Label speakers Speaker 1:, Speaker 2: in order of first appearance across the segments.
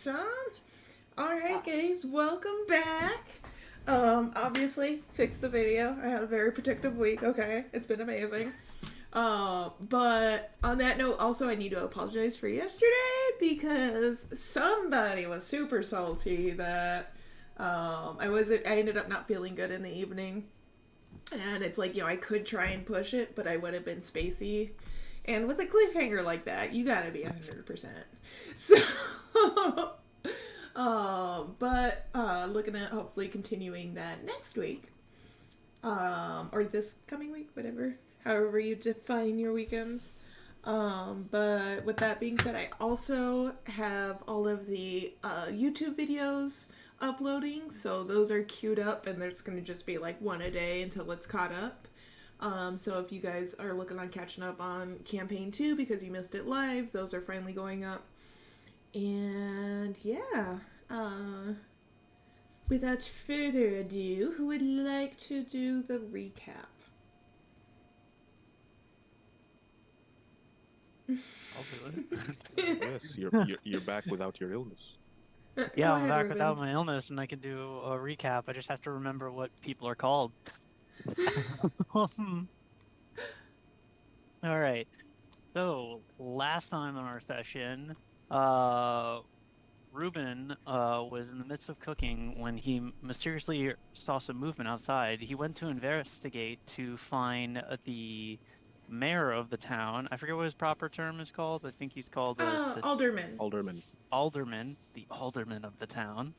Speaker 1: Awesome. Alright guys, welcome back. Obviously, fixed the video. I had a very productive week, okay? It's been amazing. But on that note, also I need to apologize for yesterday because somebody was super salty that I ended up not feeling good in the evening. And it's like, I could try and push it, but I would have been spacey. And with a cliffhanger like that, you gotta be 100%. So, but looking at hopefully continuing that next week. Or this coming week, whatever. However you define your weekends. But with that being said, I also have all of the YouTube videos uploading. So those are queued up and there's going to just be like one a day until it's caught up. So if you guys are looking on catching up on campaign 2 because you missed it live, those are finally going up. And yeah, without further ado, who would like to do the recap?
Speaker 2: I'll do it.
Speaker 3: Yes, you're back without your illness.
Speaker 2: Yeah, I'm
Speaker 1: ahead,
Speaker 2: back
Speaker 1: Ruben.
Speaker 2: without my illness, and I can do a recap. I just have to remember what people are called. All right. So last time on our session, Ruben was in the midst of cooking when he mysteriously saw some movement outside. He went to investigate to find the mayor of the town. I forget what his proper term is called. I think he's called the
Speaker 1: Alderman.
Speaker 2: Alderman, the alderman of the town,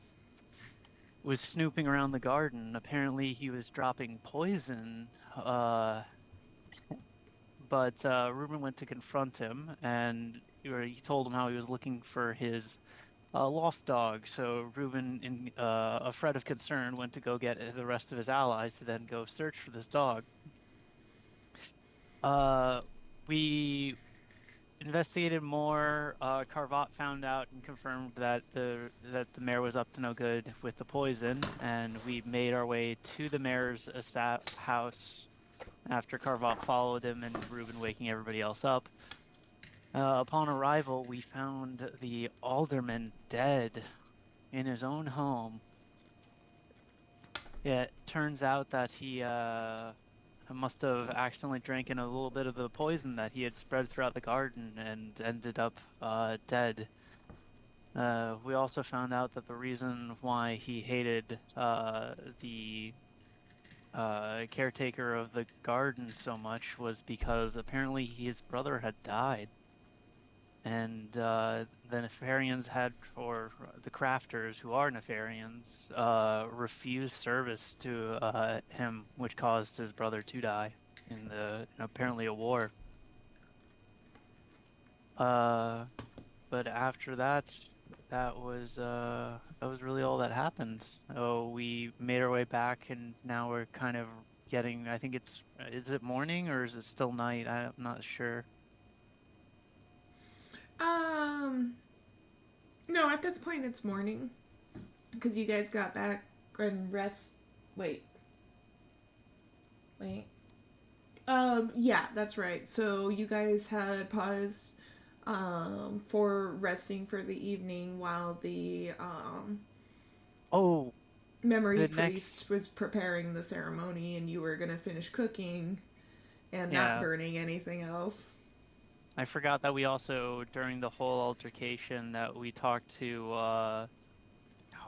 Speaker 2: was snooping around the garden. Apparently he was dropping poison, but Ruben went to confront him, and he told him how he was looking for his lost dog. So Ruben, in a fret of concern, went to go get the rest of his allies to then go search for this dog. We investigated more. Carvat found out and confirmed that the mayor was up to no good with the poison, and we made our way to the mayor's house after Carvat followed him and Ruben waking everybody else up. Upon arrival, we found the alderman dead in his own home. Yeah, it turns out that he must have accidentally drank in a little bit of the poison that he had spread throughout the garden and ended up dead. We also found out that the reason why he hated the caretaker of the garden so much was because apparently his brother had died. And the Nefarians had, or the crafters who are Nefarians, refused service to him, which caused his brother to die in apparently a war. But after that, that was really all that happened. Oh, we made our way back, and now we're kind of getting. I think is it morning or is it still night? I'm not sure.
Speaker 1: No, at this point it's morning. Because you guys got back and rest. Wait. Yeah, that's right. So you guys had paused, for resting for the evening while the, memory priest was preparing the ceremony and you were gonna finish cooking and not burning anything else.
Speaker 2: I forgot that we also, during the whole altercation, that we talked to, what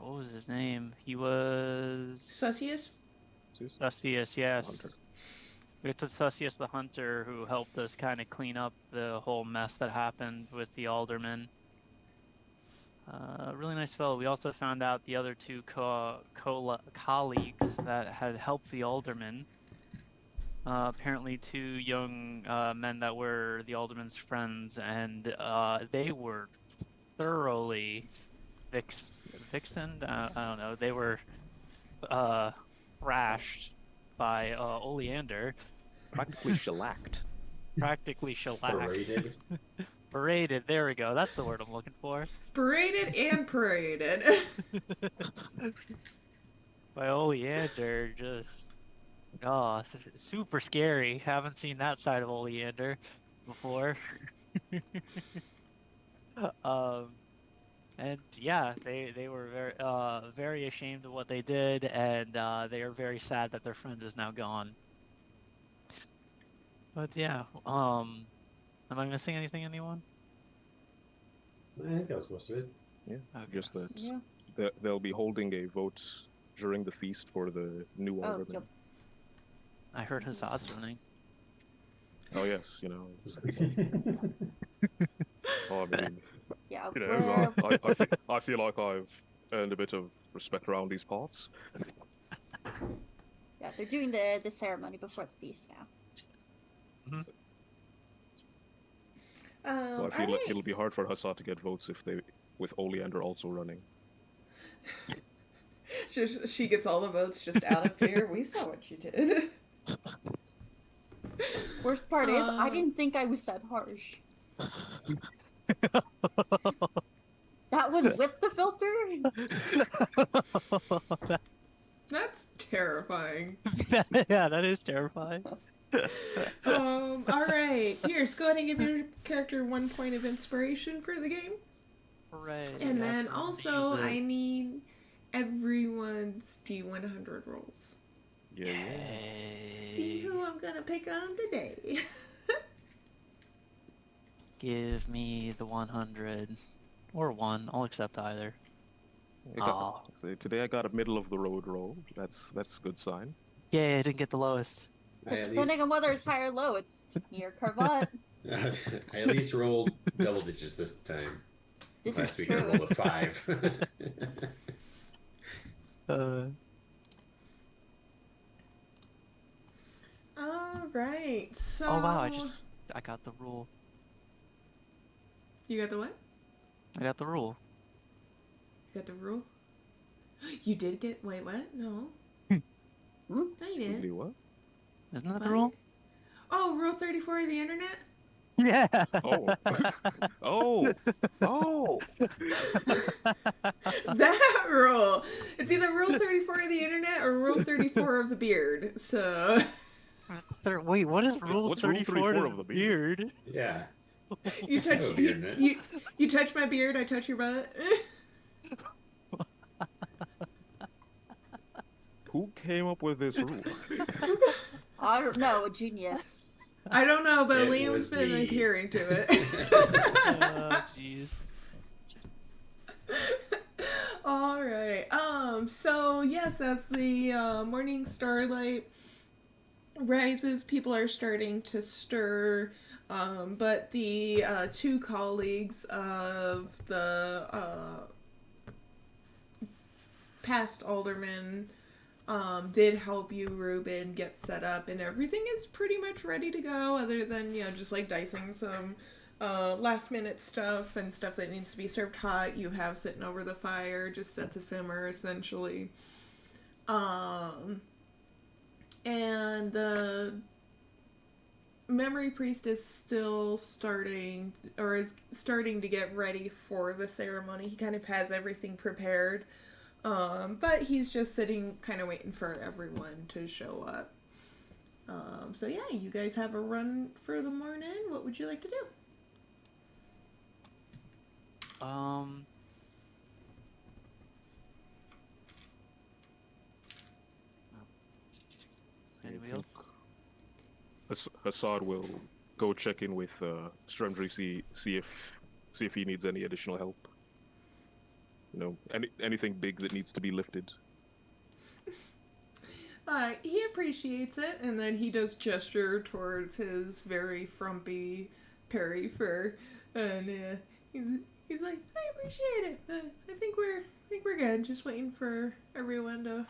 Speaker 2: was his name? He was...
Speaker 1: Sussius?
Speaker 2: Sussius, yes.
Speaker 3: Hunter.
Speaker 2: We went to Sussius the Hunter, who helped us kind of clean up the whole mess that happened with the alderman. Really nice fellow. We also found out the other two colleagues that had helped the alderman. Apparently 2 young men that were the alderman's friends, and they were thoroughly vixened. I don't know. They were thrashed by Oleander.
Speaker 3: Practically shellacked.
Speaker 4: Berated.
Speaker 2: Berated. There we go. That's the word I'm looking for.
Speaker 1: Berated and paraded.
Speaker 2: By Oleander, just... Oh, super scary. Haven't seen that side of Oleander before. And yeah, they were very ashamed of what they did, and they are very sad that their friend is now gone. But yeah, am I missing anything, anyone?
Speaker 4: I think that was most of it.
Speaker 3: Yeah,
Speaker 2: Okay.
Speaker 3: just that
Speaker 5: Yeah.
Speaker 3: they'll be holding a vote during the feast for the new
Speaker 5: Oh,
Speaker 3: alderman.
Speaker 5: yep.
Speaker 2: I heard Hassad's running.
Speaker 3: Oh yes, I mean,
Speaker 5: Yeah,
Speaker 3: I feel like I've earned a bit of respect around these parts.
Speaker 5: yeah, they're doing the ceremony before the feast now.
Speaker 3: So I feel like it'll
Speaker 1: alright.
Speaker 3: be hard for Hassad to get votes with Oleander also running.
Speaker 1: She gets all the votes just out of fear. We saw what you did.
Speaker 5: Worst part is, I didn't think I was that harsh. That was with the filter?
Speaker 1: That's terrifying.
Speaker 2: Yeah, that is terrifying.
Speaker 1: Alright. Piers, go ahead and give your character 1 point of inspiration for the game.
Speaker 2: Right.
Speaker 1: And then also, I need everyone's D100 rolls.
Speaker 3: Yeah.
Speaker 1: See who I'm gonna pick on today.
Speaker 2: Give me the 100 or 1. I'll accept either.
Speaker 3: Today I got a middle of the road roll. That's a good sign.
Speaker 2: Yay, I didn't get the lowest.
Speaker 5: Depending on whether it's high or low, it's near Cravat.
Speaker 4: I at least rolled double digits this time.
Speaker 5: This
Speaker 4: Last
Speaker 5: is
Speaker 4: week
Speaker 5: true.
Speaker 4: I rolled a 5.
Speaker 1: Alright, so...
Speaker 2: Oh wow, I got the rule.
Speaker 1: You got the what?
Speaker 2: I got the rule.
Speaker 1: You got the rule? You did get... Wait, what? No.
Speaker 5: Hmm?
Speaker 1: No, you didn't.
Speaker 3: Really, what?
Speaker 2: Isn't that the
Speaker 1: What?
Speaker 2: rule?
Speaker 1: Oh, Rule 34 of the internet?
Speaker 2: Yeah.
Speaker 3: Oh. Oh.
Speaker 1: That rule! It's either Rule 34 of the internet or Rule 34 of the beard, so...
Speaker 2: Wait, what is Rule
Speaker 3: What's Rule
Speaker 2: 34
Speaker 3: 34
Speaker 2: of
Speaker 3: of the
Speaker 2: beard?
Speaker 4: Yeah.
Speaker 1: You touch...
Speaker 4: Oh, beard net.
Speaker 1: You touch my beard, I touch your butt.
Speaker 3: Who came up with this rule?
Speaker 5: I don't know, a genius.
Speaker 1: I don't know, but
Speaker 4: It
Speaker 1: Liam's
Speaker 4: was
Speaker 1: been
Speaker 4: me.
Speaker 1: adhering to it.
Speaker 2: Oh, jeez.
Speaker 1: All right. So yes, as the morning starlight rises, people are starting to stir. But the 2 colleagues of the past alderman did help you, Ruben, get set up, and everything is pretty much ready to go, other than, just like dicing some last minute stuff and stuff that needs to be served hot. You have sitting over the fire, just set to simmer, essentially. And the memory priest is still starting to get ready for the ceremony. He kind of has everything prepared. But he's just sitting, kind of waiting for everyone to show up. So yeah, you guys have a run for the morning. What would you like to do?
Speaker 2: Anybody
Speaker 3: I
Speaker 2: else?
Speaker 3: think Hassad will go check in with Stremdry, see if he needs any additional help. Anything big that needs to be lifted.
Speaker 1: He appreciates it, and then he does gesture towards his very frumpy Perry fur, and he's like, "I appreciate it. I think we're good. Just waiting for everyone to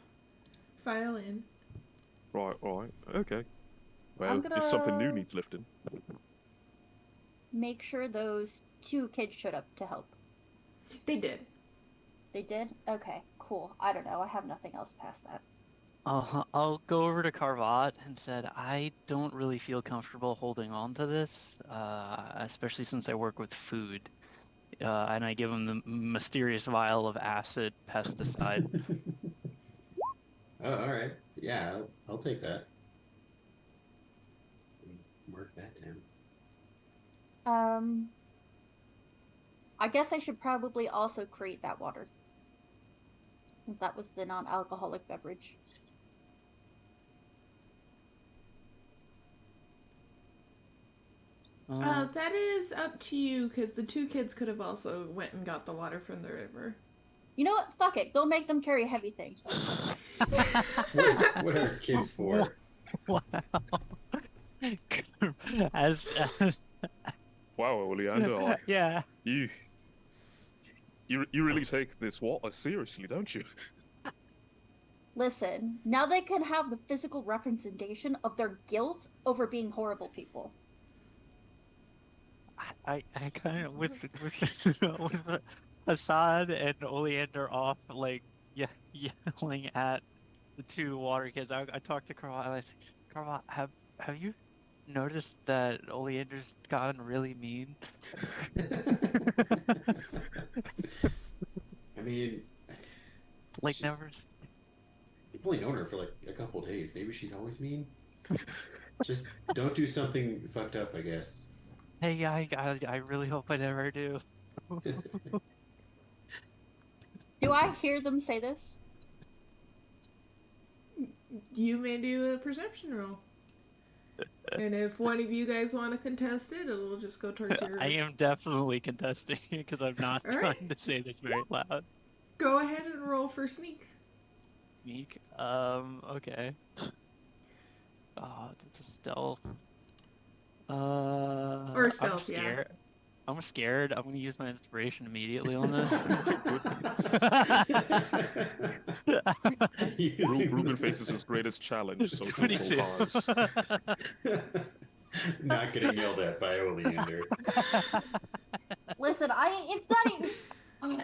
Speaker 1: file in."
Speaker 3: Right, okay. Well,
Speaker 5: I'm gonna-
Speaker 3: if something new needs lifting.
Speaker 5: Make sure those 2 kids showed up to help.
Speaker 1: They did.
Speaker 5: They did? Okay, cool. I don't know. I have nothing else past that.
Speaker 2: I'll go over to Carvat and said, I don't really feel comfortable holding on to this, especially since I work with food. And I give him the mysterious vial of acid pesticide.
Speaker 4: Oh, all right. Yeah, I'll take that. Mark that down.
Speaker 5: I guess I should probably also create that water. That was the non-alcoholic beverage.
Speaker 1: That is up to you, because the two kids could have also went and got the water from the river.
Speaker 5: You know what? Fuck it. Go make them carry heavy things.
Speaker 4: What are kids for?
Speaker 2: Wow. as
Speaker 3: Wow, Oleander,
Speaker 2: yeah.
Speaker 3: you really take this water seriously, don't you?
Speaker 5: Listen, now they can have the physical representation of their guilt over being horrible people.
Speaker 2: I kind of with Assad and Oleander off, like yelling at the two water kids. I talked to Carl and I said, Carl, have you noticed that Oleander's gotten really mean?
Speaker 4: I mean,
Speaker 2: Like
Speaker 4: she's-
Speaker 2: never.
Speaker 4: You've only known her for like a couple of days. Maybe she's always mean. Just don't do something fucked up, I guess.
Speaker 2: Hey, I really hope I never do.
Speaker 5: Do I hear them say this?
Speaker 1: You may do a perception roll. And if one of you guys want to contest it, it'll just go towards your...
Speaker 2: I am definitely contesting because I'm not
Speaker 1: All
Speaker 2: trying
Speaker 1: right.
Speaker 2: to say this very loud.
Speaker 1: Go ahead and roll for sneak.
Speaker 2: Meek. Okay. Oh, that's a stealth.
Speaker 1: Or stealth,
Speaker 2: I'm
Speaker 1: yeah.
Speaker 2: scared. I'm scared. I'm gonna use my inspiration immediately on this.
Speaker 3: Ruben faces his greatest challenge, social
Speaker 2: 22.
Speaker 3: cause.
Speaker 4: Not getting yelled at by Oleander.
Speaker 5: Listen, it's not even... Oh,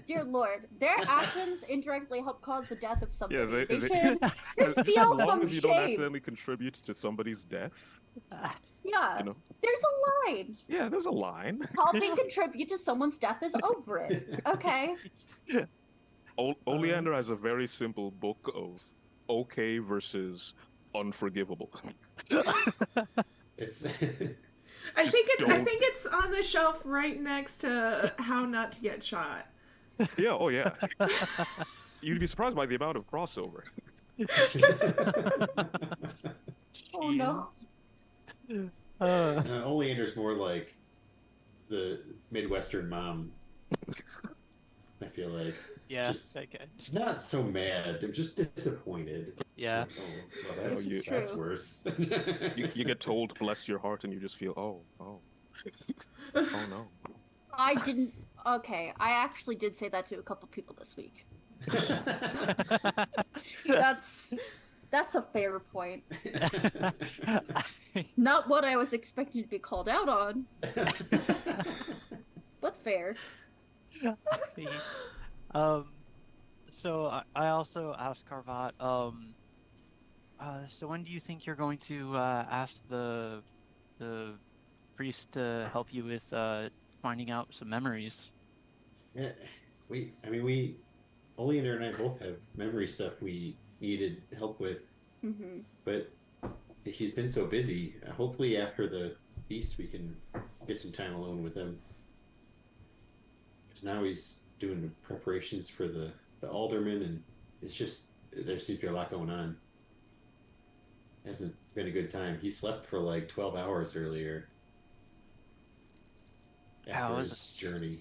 Speaker 5: dear Lord, their actions indirectly help cause the death of somebody.
Speaker 3: Yeah,
Speaker 5: They
Speaker 3: they
Speaker 5: should
Speaker 3: just
Speaker 5: feel
Speaker 3: as long
Speaker 5: some
Speaker 3: as you don't
Speaker 5: shame.
Speaker 3: accidentally contribute to somebody's death,
Speaker 5: Yeah,
Speaker 3: you know.
Speaker 5: there's a line.
Speaker 3: Yeah, there's a line.
Speaker 5: Helping contribute to someone's death is over it. Okay.
Speaker 3: Oleander has a very simple book of okay versus unforgivable.
Speaker 4: It's
Speaker 1: I
Speaker 3: Just
Speaker 1: think
Speaker 3: don't-
Speaker 1: it's on the shelf right next to How Not to Get Shot.
Speaker 3: Yeah, oh yeah. You'd be surprised by the amount of crossover.
Speaker 5: Oh no.
Speaker 4: Oleander's more like the Midwestern mom. I feel like
Speaker 2: Yeah.
Speaker 4: Just-
Speaker 2: Okay.
Speaker 4: not so mad. I'm just disappointed.
Speaker 2: Yeah.
Speaker 4: Like, oh, well,
Speaker 5: This is
Speaker 4: that's
Speaker 5: true.
Speaker 4: worse.
Speaker 3: You get told bless your heart and you just feel oh no.
Speaker 5: I didn't. Okay, I actually did say that to a couple people this week. That's a fair point. Not what I was expecting to be called out on, but fair.
Speaker 2: So I also asked Carvat, so when do you think you're going to ask the priest to help you with finding out some memories?
Speaker 4: Yeah, Oleander and I both have memory stuff we needed help with,
Speaker 5: Mm-hmm.
Speaker 4: but he's been so busy. Hopefully, after the feast, we can get some time alone with him. Because now he's doing the preparations for the alderman, and it's just there seems to be a lot going on. Hasn't been a good time. He slept for like 12 hours earlier
Speaker 2: How
Speaker 4: after
Speaker 2: is
Speaker 4: his
Speaker 2: this?
Speaker 4: journey.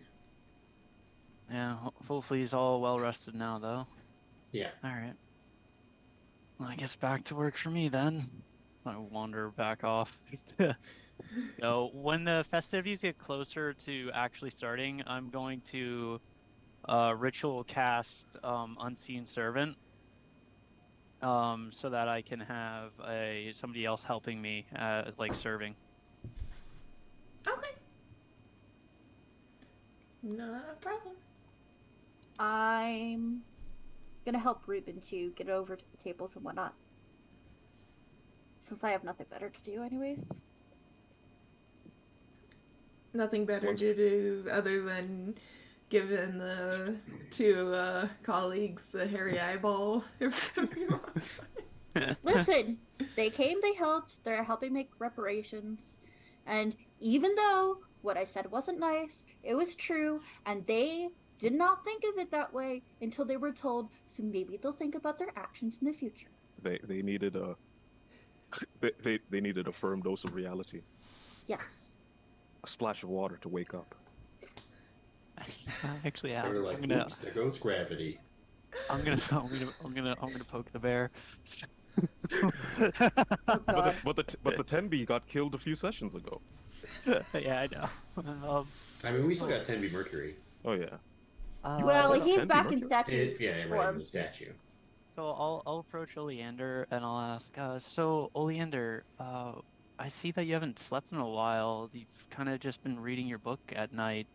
Speaker 2: Yeah, hopefully he's all well rested now, though.
Speaker 4: Yeah.
Speaker 2: All right. Well, I guess back to work for me then. I wander back off. So when the festivities get closer to actually starting, I'm going to ritual cast Unseen Servant, so that I can have somebody else helping me, like serving.
Speaker 1: Okay. Not a problem.
Speaker 5: I'm gonna help Ruben to get over to the tables and whatnot. Since I have nothing better to do anyways.
Speaker 1: Nothing better
Speaker 3: Once-
Speaker 1: to do other than giving the two colleagues the hairy eyeball every time you want.
Speaker 5: Listen, they came, they helped, they're helping make reparations. And even though what I said wasn't nice, it was true, and they did not think of it that way until they were told, so maybe they'll think about their actions in the future.
Speaker 3: They needed a they needed a firm dose of reality,
Speaker 5: Yes.
Speaker 3: a splash of water to wake up.
Speaker 2: Actually,
Speaker 4: They were like, oops, there goes gravity.
Speaker 2: I'm gonna poke the bear.
Speaker 5: Oh, God.
Speaker 3: But the Tenby got killed a few sessions ago.
Speaker 2: Yeah, I know.
Speaker 4: I mean, we still got Tenby Mercury.
Speaker 3: Oh yeah.
Speaker 5: Well,
Speaker 3: What
Speaker 5: he's
Speaker 3: Tenby
Speaker 5: back in
Speaker 3: Mercury?
Speaker 5: statue
Speaker 4: Yeah, right in
Speaker 5: form.
Speaker 4: the statue.
Speaker 2: So I'll approach Oleander and I'll ask, so Oleander, I see that you haven't slept in a while. You've kind of just been reading your book at night.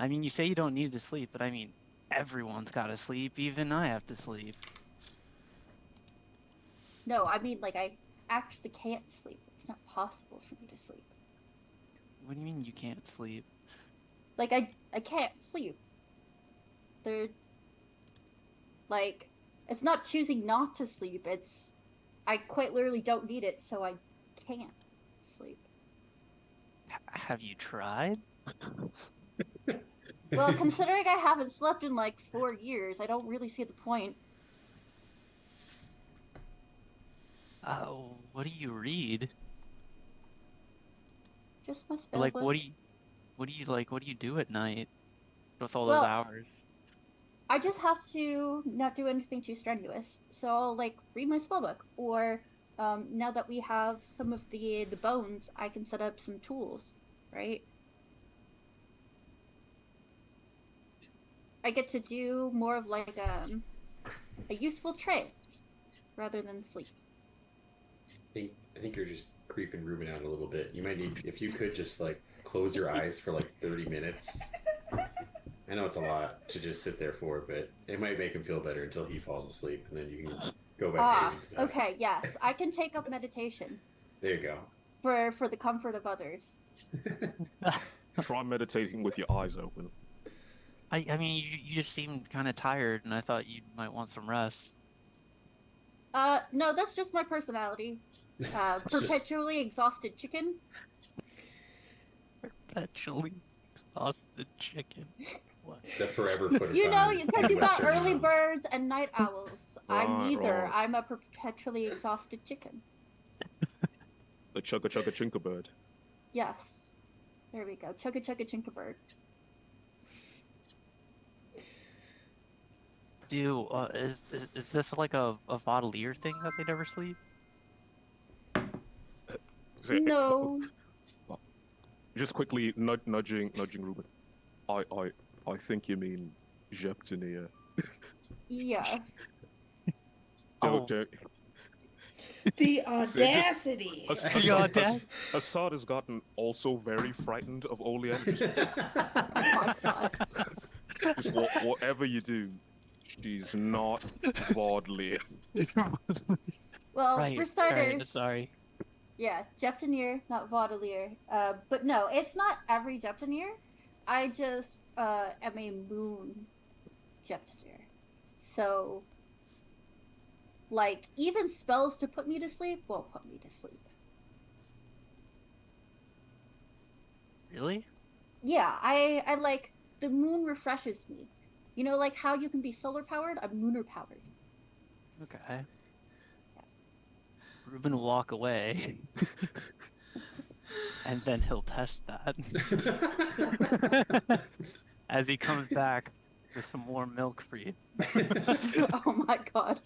Speaker 2: I mean, you say you don't need to sleep, but I mean, everyone's got to sleep. Even I have to sleep.
Speaker 5: No, I mean, like, I actually can't sleep. It's not possible for me to sleep.
Speaker 2: What do you mean you can't sleep?
Speaker 5: Like, I can't sleep. They're, like, it's not choosing not to sleep. It's, I quite literally don't need it, so I can't sleep.
Speaker 2: Have you tried?
Speaker 5: Well, considering I haven't slept in, like, 4 years, I don't really see the point.
Speaker 2: What do you read?
Speaker 5: Just my
Speaker 2: Or,
Speaker 5: spell
Speaker 2: like,
Speaker 5: book.
Speaker 2: what do you do at night with all
Speaker 5: Well,
Speaker 2: those hours?
Speaker 5: I just have to not do anything too strenuous. So I'll, like, read my spellbook. Or, now that we have some of the bones, I can set up some tools, right? I get to do more of, like, a useful trade rather than sleep.
Speaker 4: I think you're just creeping Ruben out a little bit. You might need, if you could just like close your eyes for like 30 minutes. I know it's a lot to just sit there for, but it might make him feel better until he falls asleep, and then you can go back to doing stuff.
Speaker 5: Okay, yes. I can take up meditation
Speaker 4: There you go.
Speaker 5: for the comfort of others.
Speaker 3: Try meditating with your eyes open.
Speaker 2: I mean, you just seemed kind of tired, and I thought you might want some rest.
Speaker 5: No, that's just my personality. Perpetually exhausted chicken.
Speaker 2: Perpetually exhausted chicken. What?
Speaker 4: The forever put
Speaker 5: You know, because you got
Speaker 4: Western
Speaker 5: early
Speaker 4: mom.
Speaker 5: birds and night owls. I'm
Speaker 3: Right,
Speaker 5: neither.
Speaker 3: right.
Speaker 5: I'm a perpetually exhausted chicken.
Speaker 3: The chugga chugga chinka bird.
Speaker 5: Yes. There we go. Chugga chugga chinkabird.
Speaker 2: Is this like a Vaudelier thing that they never sleep?
Speaker 5: No.
Speaker 3: Just quickly nudging Ruben. I think you mean Jeptania.
Speaker 5: Yeah.
Speaker 2: Oh.
Speaker 1: The audacity.
Speaker 3: Assad has gotten also very frightened of Oleander.
Speaker 5: Oh my god.
Speaker 3: Just whatever you do, she's not Vaudelier.
Speaker 5: Well,
Speaker 2: Right,
Speaker 5: for starters.
Speaker 2: right, sorry.
Speaker 5: Yeah, Jeptanier, not Vaudelier. But no, it's not every Jeptanier. I just am a moon Jeptanier. So, like, even spells to put me to sleep won't put me to sleep.
Speaker 2: Really?
Speaker 5: Yeah, I like, the moon refreshes me. You know, like how you can be solar powered? I'm lunar powered.
Speaker 2: Okay. Ruben will walk away. And then he'll test that. As he comes back with some warm milk for you.
Speaker 5: Oh my god.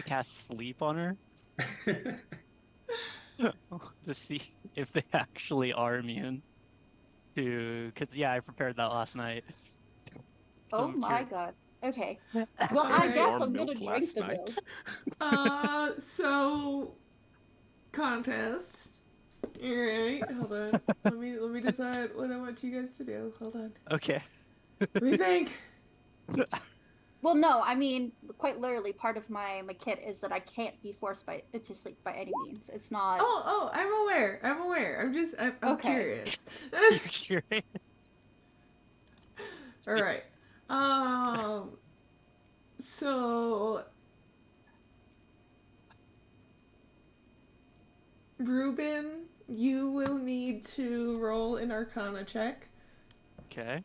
Speaker 2: Cast sleep on her to see if they actually are immune to. Because, yeah, I prepared that last night.
Speaker 5: Oh
Speaker 2: I'm
Speaker 5: my
Speaker 2: curious.
Speaker 5: god. Okay. Well,
Speaker 1: Alright.
Speaker 5: I guess
Speaker 3: Warm
Speaker 5: I'm gonna
Speaker 3: milk
Speaker 5: drink
Speaker 3: last
Speaker 5: the
Speaker 3: night.
Speaker 5: milk.
Speaker 1: So contest. Alright, hold on. Let me decide what I want you guys to do. Hold on.
Speaker 2: Okay.
Speaker 1: What do you think?
Speaker 5: Well, no, I mean, quite literally, part of my kit is that I can't be forced to sleep by any means. It's not.
Speaker 1: Oh, I'm aware. I'm
Speaker 5: Okay.
Speaker 1: curious.
Speaker 2: You're curious.
Speaker 1: Alright. So Ruben, you will need Arcana check.
Speaker 2: Okay.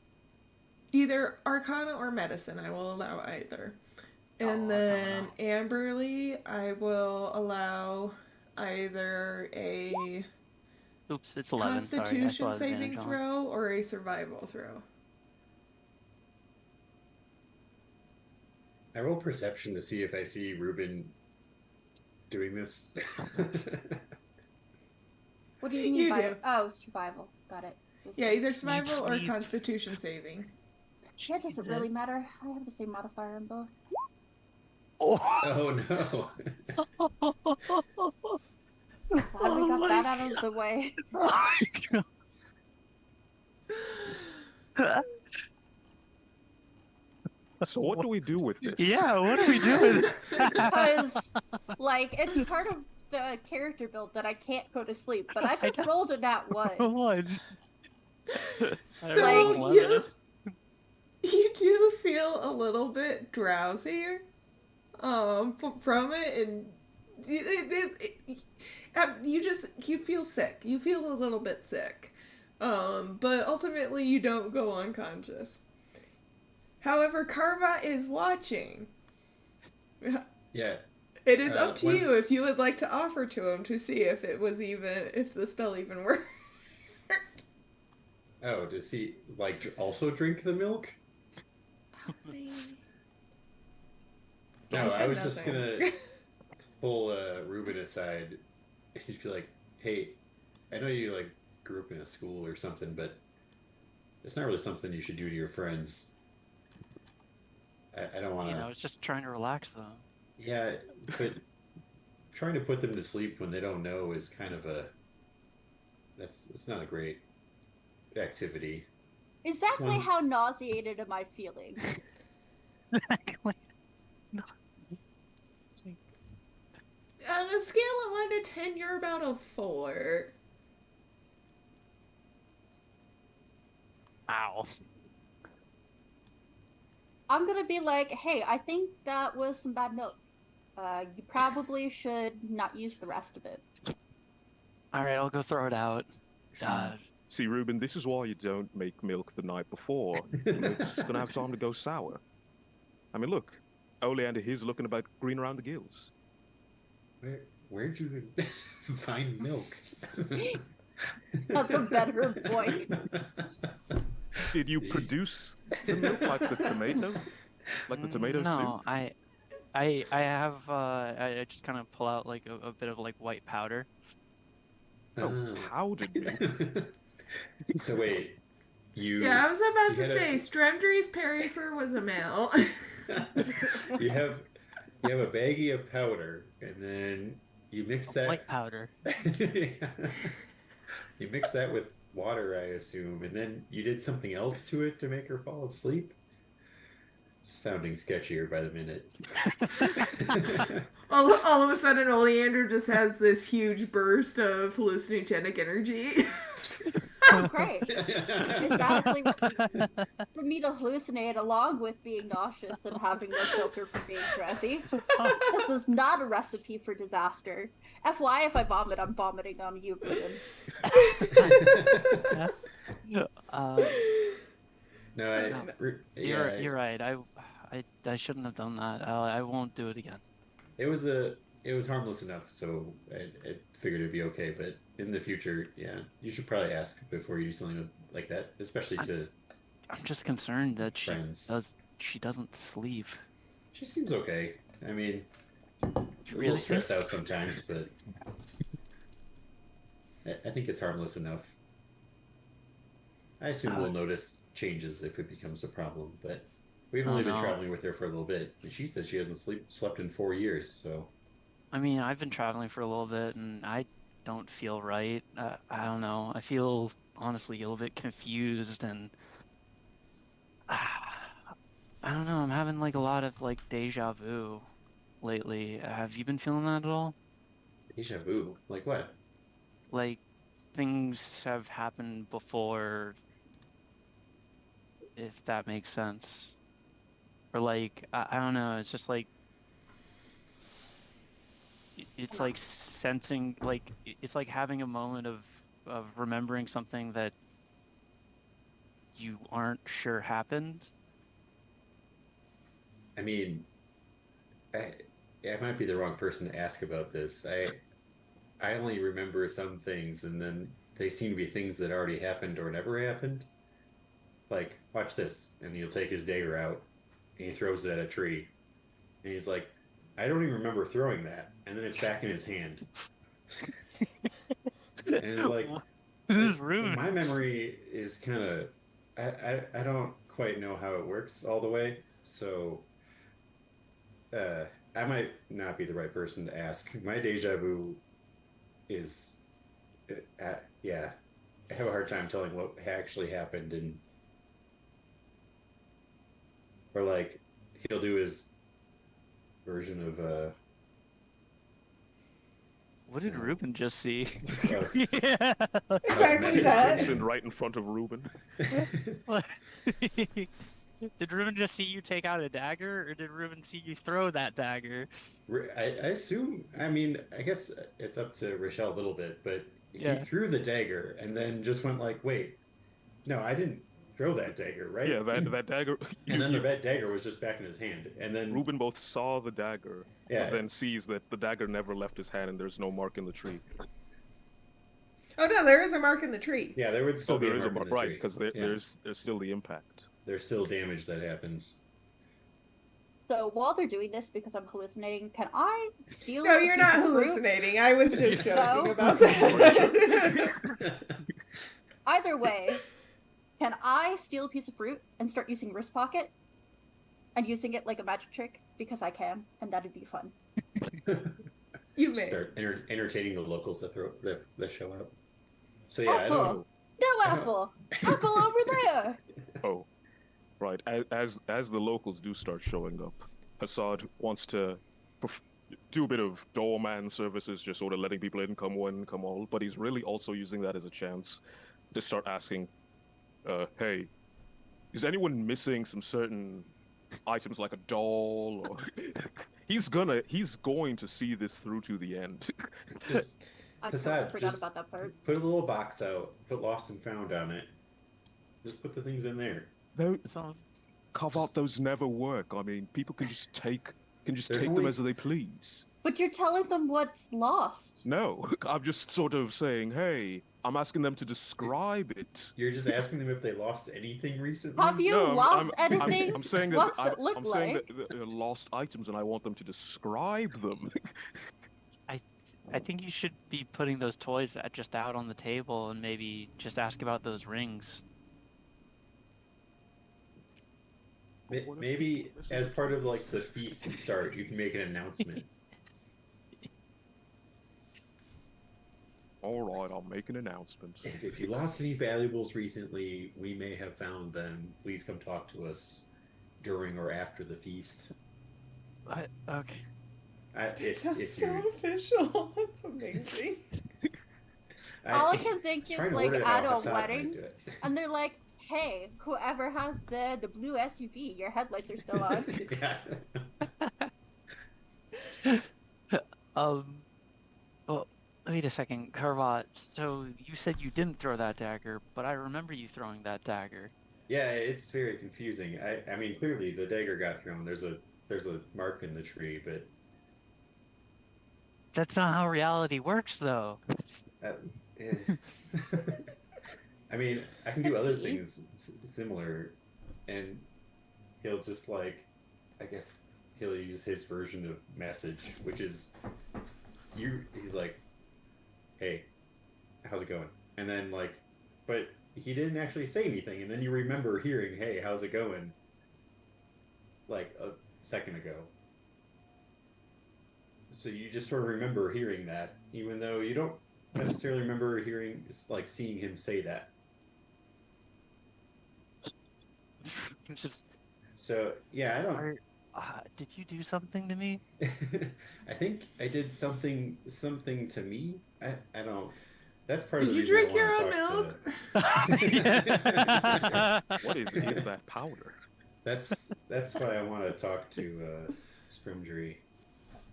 Speaker 1: Either Arcana or Medicine. I will allow either. And then Amberle, I will allow either a
Speaker 2: Oops, it's 11. Sorry, I
Speaker 1: Constitution
Speaker 2: still have
Speaker 1: saving
Speaker 2: advantage on.
Speaker 1: throw or a survival throw.
Speaker 4: I roll perception to see if I see Ruben doing this.
Speaker 5: What do you mean
Speaker 1: You
Speaker 5: by
Speaker 1: do.
Speaker 5: Oh, survival. Got it.
Speaker 1: Yeah, either survival or
Speaker 2: sleep.
Speaker 1: Constitution saving.
Speaker 5: That doesn't really matter. I have the same modifier on both.
Speaker 4: Oh no.
Speaker 5: Glad we got that out of the way.
Speaker 2: Oh my God.
Speaker 3: So what do we do with this?
Speaker 2: Yeah, what are we doing?
Speaker 5: Because, like, it's part of the character build that I can't go to sleep, but I just rolled a nat 1.
Speaker 2: One.
Speaker 1: So you do feel a little bit drowsy from it, and you feel sick. You feel a little bit sick, but ultimately you don't go unconscious. However, Carva is watching.
Speaker 4: Yeah.
Speaker 1: It is up to
Speaker 4: once-
Speaker 1: you if you would like to offer to him to see if if the spell even worked.
Speaker 4: Oh, does he also drink the milk? No, I was just gonna pull Ruben aside and just be like, "Hey, I know you grew up in a school or something, but it's not really something you should do to your friends. I don't want to."
Speaker 2: I was just trying to relax them.
Speaker 4: Yeah, but trying to put them to sleep when they don't know is kind of it's not a great activity.
Speaker 5: Exactly how nauseated am I feeling?
Speaker 2: Exactly.
Speaker 1: On a scale of 1 to 10, you're about a 4.
Speaker 2: Ow.
Speaker 5: I'm gonna be like, hey, I think that was some bad milk. You probably should not use the rest of it.
Speaker 2: Alright, I'll go throw it out.
Speaker 3: See, Ruben, this is why you don't make milk the night before. It's gonna have time to go sour. I mean, look, Oleander here's looking about green around the gills.
Speaker 4: Where'd you find milk?
Speaker 5: That's a better point.
Speaker 3: Did you produce the milk like the tomato? Like the tomato soup?
Speaker 2: No, I have I just kind of pull out like a bit of like white powder.
Speaker 3: Oh, powdered milk.
Speaker 4: So wait,
Speaker 1: Yeah, I was about to
Speaker 4: had
Speaker 1: say, Stremdry's Perifer was a male.
Speaker 4: you have a baggie of powder, and then you mix that
Speaker 2: White powder.
Speaker 4: You mix that with water, I assume, and then you did something else to it to make her fall asleep. Sounding sketchier by the minute.
Speaker 1: all of a sudden, Oleander just has this huge burst of hallucinogenic energy.
Speaker 5: Oh, great. Exactly. For me to hallucinate along with being nauseous and having no filter for being dressy. This is not a recipe for disaster. FY, if I vomit, I'm vomiting on you, Ruben.
Speaker 4: No,
Speaker 2: You're right. I shouldn't have done that. I won't do it again.
Speaker 4: It was harmless enough, so I figured it'd be okay. But in the future, yeah, you should probably ask before you do something like that, especially to.
Speaker 2: I'm just concerned that
Speaker 4: friends.
Speaker 2: she doesn't sleep.
Speaker 4: She seems okay. I mean,
Speaker 2: She
Speaker 4: a
Speaker 2: really
Speaker 4: little stressed
Speaker 2: is?
Speaker 4: out sometimes, but I think it's harmless enough. I assume we'll notice changes if it becomes a problem, but we've only been traveling with her for a little bit, and she said she hasn't slept in 4 years, so.
Speaker 2: I mean, I've been traveling for a little bit, and I don't feel right. I don't know. I feel honestly a little bit confused, and I don't know. I'm having like a lot of like deja vu lately. Have you been feeling that at all?
Speaker 4: Deja vu? Like what?
Speaker 2: Like things have happened before, if that makes sense. Or like I don't know. It's just like it's like sensing like it's like having a moment of remembering something that you aren't sure happened?
Speaker 4: I mean, I might be the wrong person to ask about this. I only remember some things, and then they seem to be things that already happened or never happened. Like, watch this, and he'll take his dagger out, and he throws it at a tree, and he's like, I don't even remember throwing that, and then it's back in his hand. And it's like,
Speaker 2: This is rude.
Speaker 4: my memory is kind of, I don't quite know how it works all the way, so I might not be the right person to ask. My deja vu is, yeah, I have a hard time telling what actually happened, and or like he'll do his version of
Speaker 2: What did Ruben just see?
Speaker 3: Yeah.
Speaker 1: Exactly that.
Speaker 3: Crimson right in front of Ruben.
Speaker 2: Did Ruben just see you take out a dagger, or did Ruben see you throw that dagger?
Speaker 4: I assume. I mean, I guess it's up to Richelle a little bit, but he
Speaker 2: Yeah.
Speaker 4: threw the dagger and then just went like, "Wait, no, I didn't throw that dagger, right?"
Speaker 3: Yeah, that dagger.
Speaker 4: And then the red dagger was just back in his hand, and then
Speaker 3: Ruben both saw the dagger,
Speaker 4: Yeah.
Speaker 3: but then sees that the dagger never left his hand and there's no mark in the tree.
Speaker 1: Oh no, there is a mark in the tree.
Speaker 4: yeah, there would still be
Speaker 3: There is a
Speaker 4: mark in
Speaker 3: mark,
Speaker 4: the
Speaker 3: right?
Speaker 4: tree.
Speaker 3: Because
Speaker 4: Yeah.
Speaker 3: there's still the impact.
Speaker 4: There's still damage that happens.
Speaker 5: So while they're doing this, because I'm hallucinating, can I steal?
Speaker 1: No,
Speaker 5: a
Speaker 1: you're
Speaker 5: piece
Speaker 1: not
Speaker 5: of fruit?
Speaker 1: hallucinating. I was just joking
Speaker 5: No.
Speaker 1: about that.
Speaker 5: Either way, can I steal a piece of fruit and start using wrist pocket and using it like a magic trick? Because I can, and that'd be fun.
Speaker 1: You may.
Speaker 4: Start entertaining the locals that show up. So yeah, I
Speaker 5: Apple.
Speaker 4: don't.
Speaker 5: No
Speaker 4: I don't-
Speaker 5: apple. Apple over there.
Speaker 3: Oh, right. As the locals do start showing up, Assad wants to do a bit of doorman services, just sort of letting people in, come one, come all. But he's really also using that as a chance to start asking, "Hey, is anyone missing some certain items like a doll?" Or he's going to see this through to the end.
Speaker 4: Just
Speaker 5: I
Speaker 4: Passat,
Speaker 5: forgot
Speaker 4: just-
Speaker 5: about that part.
Speaker 4: put a little box out, put lost and found on it. Just put the things in there.
Speaker 2: So,
Speaker 3: Carve those never work. I mean, people can just take
Speaker 4: There's
Speaker 3: them
Speaker 4: only-
Speaker 3: as they please.
Speaker 5: But you're telling them what's lost.
Speaker 3: No, I'm just sort of saying, hey, I'm asking them to describe it.
Speaker 4: You're just asking them if they lost anything recently.
Speaker 5: Have you
Speaker 3: No,
Speaker 5: lost anything?
Speaker 3: I'm saying that
Speaker 5: What's it look
Speaker 3: I'm saying
Speaker 5: like?
Speaker 3: that they're lost items, and I want them to describe them.
Speaker 2: I think you should be putting those toys just out on the table and maybe just ask about those rings.
Speaker 4: Maybe as part of like the feast start, you can make an announcement.
Speaker 3: All right, I'll make an announcement.
Speaker 4: If you lost any valuables recently, we may have found them. Please come talk to us during or after the feast.
Speaker 2: Okay.
Speaker 1: It sounds
Speaker 4: if
Speaker 1: so
Speaker 4: you're-
Speaker 1: official. That's amazing.
Speaker 5: All I can think is
Speaker 4: trying to
Speaker 5: like
Speaker 4: word it
Speaker 5: at
Speaker 4: how
Speaker 5: a
Speaker 4: Assad might
Speaker 5: wedding,
Speaker 4: do it.
Speaker 5: and they're like, "Hey, whoever has the blue SUV, your headlights are still on."
Speaker 4: Yeah.
Speaker 2: Well, wait a second, Karvat. So you said you didn't throw that dagger, but I remember you throwing that dagger.
Speaker 4: Yeah, it's very confusing. I mean, clearly the dagger got thrown. There's a mark in the tree, but
Speaker 2: That's not how reality works, though.
Speaker 4: eh. I mean, I can do other things similar, and he'll just like, I guess he'll use his version of message, which is, he's like, "Hey, how's it going?" And then like, but he didn't actually say anything, and then you remember hearing, "Hey, how's it going?" like a second ago. So you just sort of remember hearing that, even though you don't necessarily remember seeing him say that. So yeah, I don't.
Speaker 2: Did you do something to me?
Speaker 4: I think I did something to me. I don't. That's part
Speaker 1: Did
Speaker 4: of the
Speaker 1: you
Speaker 4: reason
Speaker 1: drink your
Speaker 4: I
Speaker 1: own
Speaker 4: wanna
Speaker 1: milk?
Speaker 3: What is in that powder?
Speaker 4: That's why I want to talk to Scrimgery.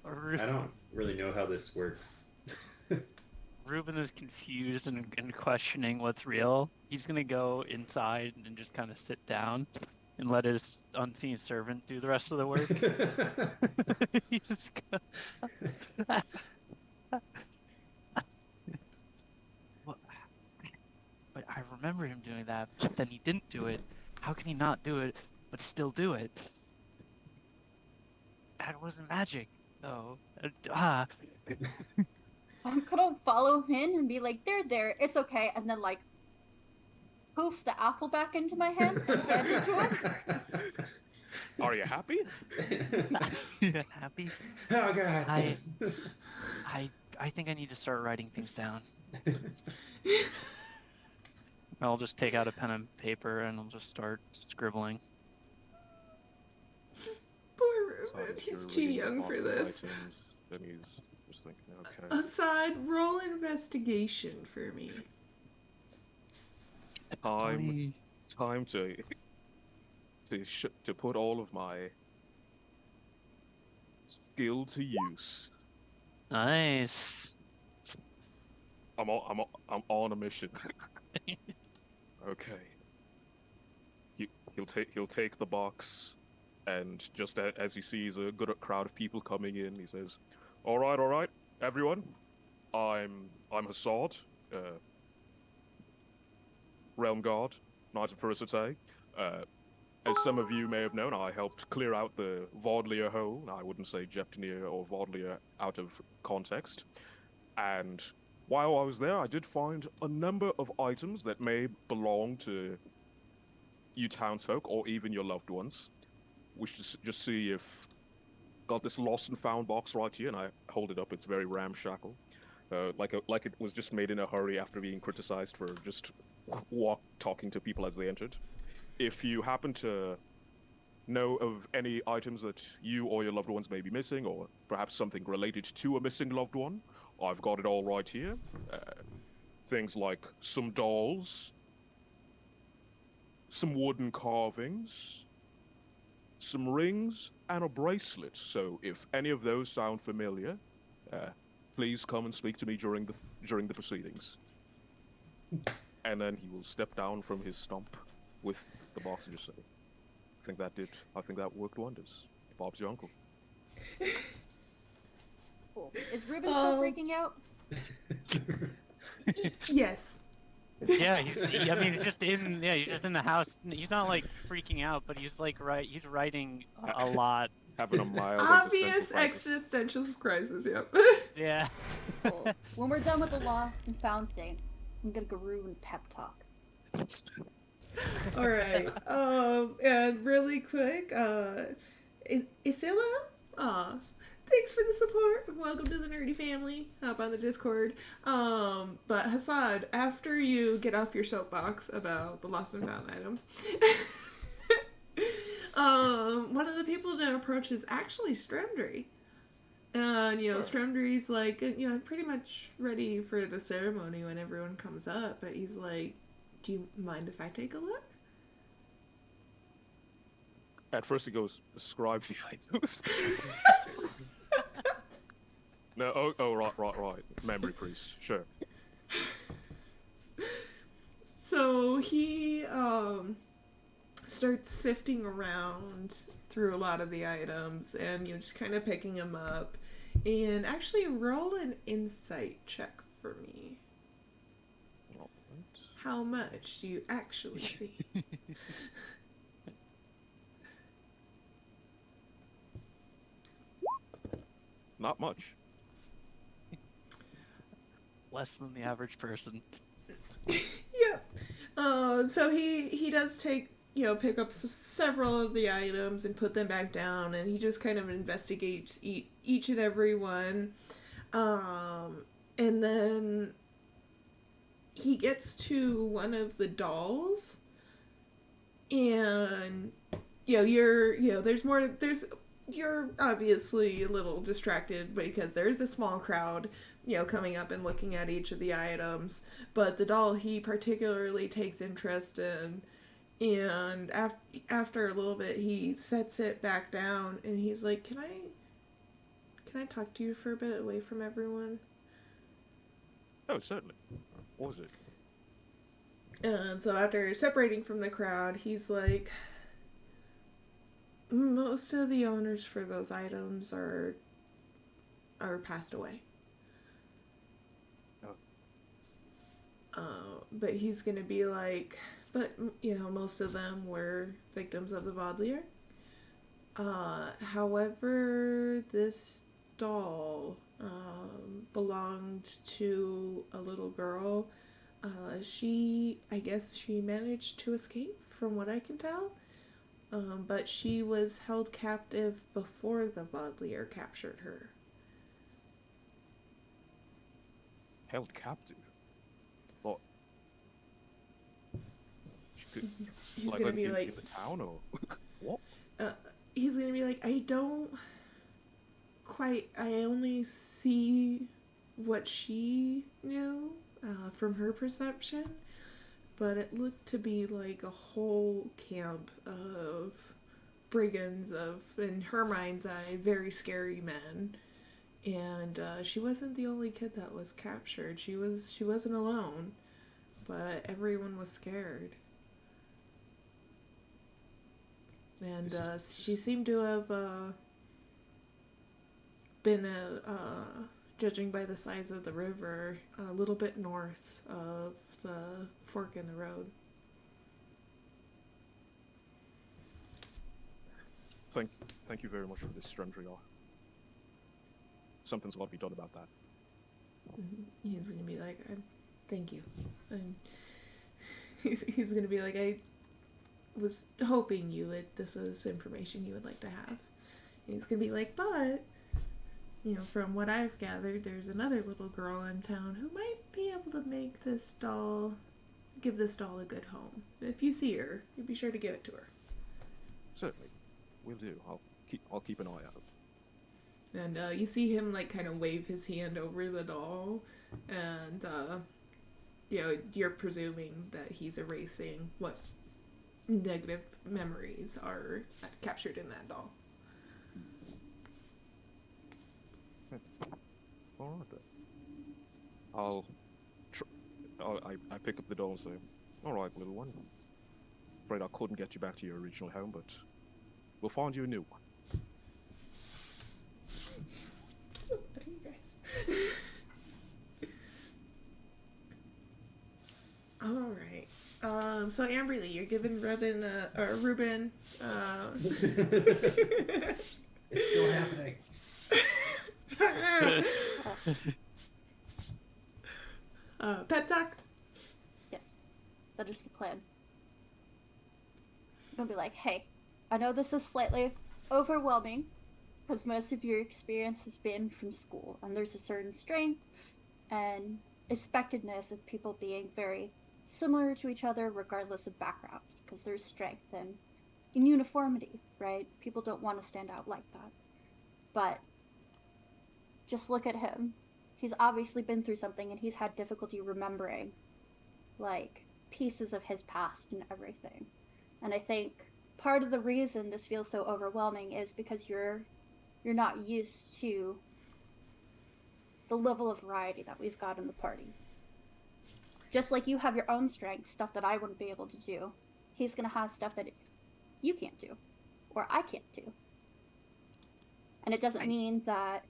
Speaker 4: I don't really know how this works.
Speaker 2: Ruben is confused and questioning what's real, he's gonna go inside and just kind of sit down and let his unseen servant do the rest of the work. He's just gonna... But I remember him doing that, but then he didn't do it. How can he not do it, but still do it? That wasn't magic, though.
Speaker 5: I'm gonna follow him in and be like, there, it's okay, and then like poof the apple back into my hand and hand it to him.
Speaker 3: Are you happy?
Speaker 2: You happy?
Speaker 4: Oh god.
Speaker 2: I think I need to start writing things down. I'll just take out a pen and paper and I'll just start scribbling.
Speaker 1: Poor Ruben, he's too young for this.
Speaker 3: Then he's just thinking, okay.
Speaker 1: Aside, roll investigation for me.
Speaker 3: Time to put all of my skill to use.
Speaker 2: Nice.
Speaker 3: I'm on a mission. Okay. He'll take the box, and just as he sees a good crowd of people coming in, he says, all right, everyone. I'm Hassad, Realm Guard, Knight of Felicite. As some of you may have known, I helped clear out the Vaudlier hole. I wouldn't say Jeptenier or Vaudlier out of context. And while I was there, I did find a number of items that may belong to you townsfolk or even your loved ones. We should just see if... Got this lost and found box right here, and I hold it up. It's very ramshackle. Like it was just made in a hurry after being criticized for just talking to people as they entered. If you happen to know of any items that you or your loved ones may be missing, or perhaps something related to a missing loved one, I've got it all right here. Things like some dolls, some wooden carvings, some rings, and a bracelet. So if any of those sound familiar, please come and speak to me during the proceedings. And then he will step down from his stump with the box and just say, I think that worked wonders. Bob's your uncle.
Speaker 5: Cool. Is Ruben still freaking out?
Speaker 1: Yes.
Speaker 2: Yeah, he's just in the house. He's not like freaking out, but he's like he's writing a lot.
Speaker 3: Having a mild
Speaker 1: Obvious existential crisis, yep.
Speaker 2: Yeah.
Speaker 5: Cool. When we're done with the lost and found thing, I'm gonna go Ruben pep talk.
Speaker 1: All right. And really quick, Isilla, thanks for the support. Welcome to the nerdy family. Hop on the Discord. But Hassad, after you get off your soapbox about the lost and found items, one of the people to approach is actually Stremdry. And, Stremdry's like, I'm pretty much ready for the ceremony when everyone comes up. But he's like, do you mind if I take a look?
Speaker 3: At first he goes, describe the items. No, right. Memory priest, sure.
Speaker 1: So he starts sifting around through a lot of the items and just kind of picking them up. And actually roll an insight check for me. How much do you actually see?
Speaker 3: Not much.
Speaker 2: Less than the average person.
Speaker 1: Yep. So he does take, pick up several of the items and put them back down, and he just kind of investigates each and every one. And then he gets to one of the dolls, and you're obviously a little distracted because there's a small crowd coming up and looking at each of the items, but the doll he particularly takes interest in, and after a little bit he sets it back down and he's like, can I talk to you for a bit away from everyone?
Speaker 3: Oh, certainly. What was it?
Speaker 1: And so after separating from the crowd, he's like, most of the owners for those items are passed away. But he's gonna be like, but most of them were victims of the Vaudelier. However, this doll belonged to a little girl. I guess she managed to escape, from what I can tell. But she was held captive before the Vaudelier captured her.
Speaker 3: Held captive? What? She could,
Speaker 1: He's
Speaker 3: like,
Speaker 1: gonna
Speaker 3: in,
Speaker 1: be
Speaker 3: in,
Speaker 1: like,
Speaker 3: in the town, or what?
Speaker 1: he's gonna be like, I don't quite. I only see what she knew from her perception, but it looked to be like a whole camp of brigands of, in her mind's eye, very scary men. And she wasn't the only kid that was captured. She wasn't alone, but everyone was scared. And she seemed to have been, judging by the size of the river, a little bit north of the fork in the road.
Speaker 3: Thank you very much for this, Strandriar. Something's got to be done about that.
Speaker 1: He's gonna be like, thank you. And he's gonna be like, I was hoping this was information you would like to have. And he's gonna be like, but from what I've gathered, there's another little girl in town who might be able to give this doll a good home. If you see her, you be sure to give it to her.
Speaker 3: Certainly, will do. I'll keep an eye out.
Speaker 1: And you see him like kind of wave his hand over the doll, and you're presuming that he's erasing what negative memories are captured in that doll.
Speaker 3: All right then. I pick up the doll and say, "All right, little one. Afraid I couldn't get you back to your original home, but we'll find you a new one."
Speaker 1: So funny, you guys. All right. So Amberle, you're giving Ruben.
Speaker 4: It's still happening.
Speaker 1: Pep talk.
Speaker 5: Yes, that is the plan. I'm gonna be like, hey, I know this is slightly overwhelming because most of your experience has been from school, and there's a certain strength and expectedness of people being very similar to each other regardless of background, because there's strength in uniformity, right? People don't want to stand out like that. But just look at him. He's obviously been through something, and he's had difficulty remembering, like, pieces of his past and everything. And I think part of the reason this feels so overwhelming is because you're not used to the level of variety that we've got in the party. Just like you have your own strengths, stuff that I wouldn't be able to do, he's going to have stuff that you can't do, or I can't do. And it doesn't mean that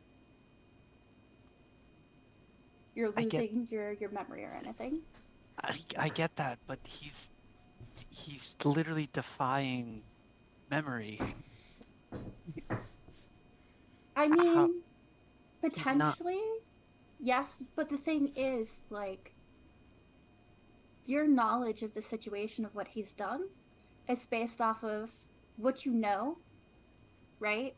Speaker 5: you're losing your memory or anything.
Speaker 2: I get that, but he's literally defying memory.
Speaker 5: I mean, potentially, yes, but the thing is, like, your knowledge of the situation of what he's done is based off of what you know, right?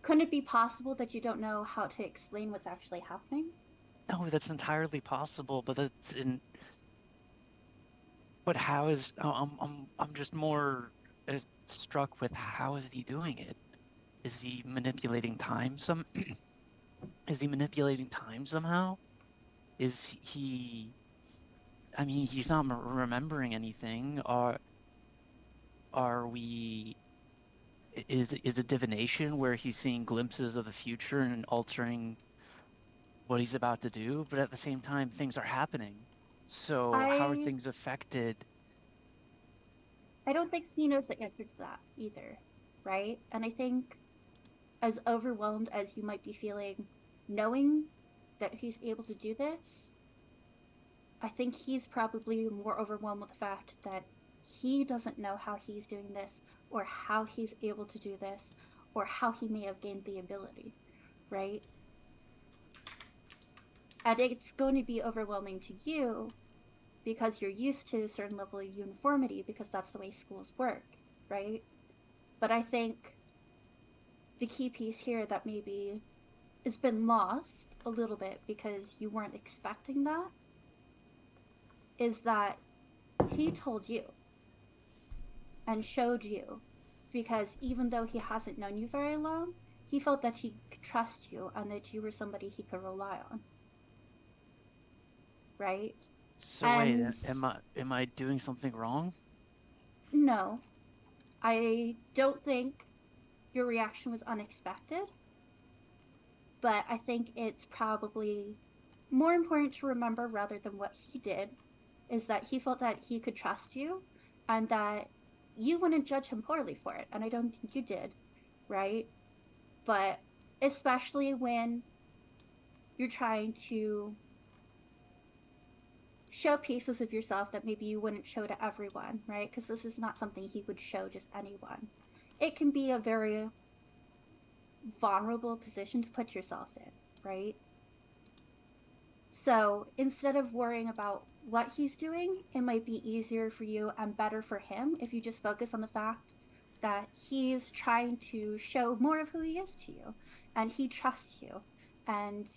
Speaker 5: Couldn't it be possible that you don't know how to explain what's actually happening?
Speaker 2: No, that's entirely possible, but that's in. But how is I'm just more struck with how is he doing it? Is he manipulating time Is he manipulating time somehow? Is he? I mean, he's not remembering anything. Are we? Is it divination where he's seeing glimpses of the future and altering what he's about to do, but at the same time, things are happening. So how are things affected?
Speaker 5: I don't think he knows the answer to that either, right? And I think as overwhelmed as you might be feeling knowing that he's able to do this, I think he's probably more overwhelmed with the fact that he doesn't know how he's doing this or how he's able to do this or how he may have gained the ability, right? And it's going to be overwhelming to you because you're used to a certain level of uniformity because that's the way schools work, right? But I think the key piece here that maybe has been lost a little bit because you weren't expecting that is that he told you and showed you, because even though he hasn't known you very long, he felt that he could trust you and that you were somebody he could rely on, right?
Speaker 2: So wait, am I doing something wrong?
Speaker 5: No, I don't think your reaction was unexpected, but I think it's probably more important to remember rather than what he did is that he felt that he could trust you and that you wouldn't judge him poorly for it. And I don't think you did, right? But especially when you're trying to show pieces of yourself that maybe you wouldn't show to everyone, right? Because this is not something he would show just anyone. It can be a very vulnerable position to put yourself in, right? So instead of worrying about what he's doing, it might be easier for you and better for him if you just focus on the fact that he's trying to show more of who he is to you and he trusts you and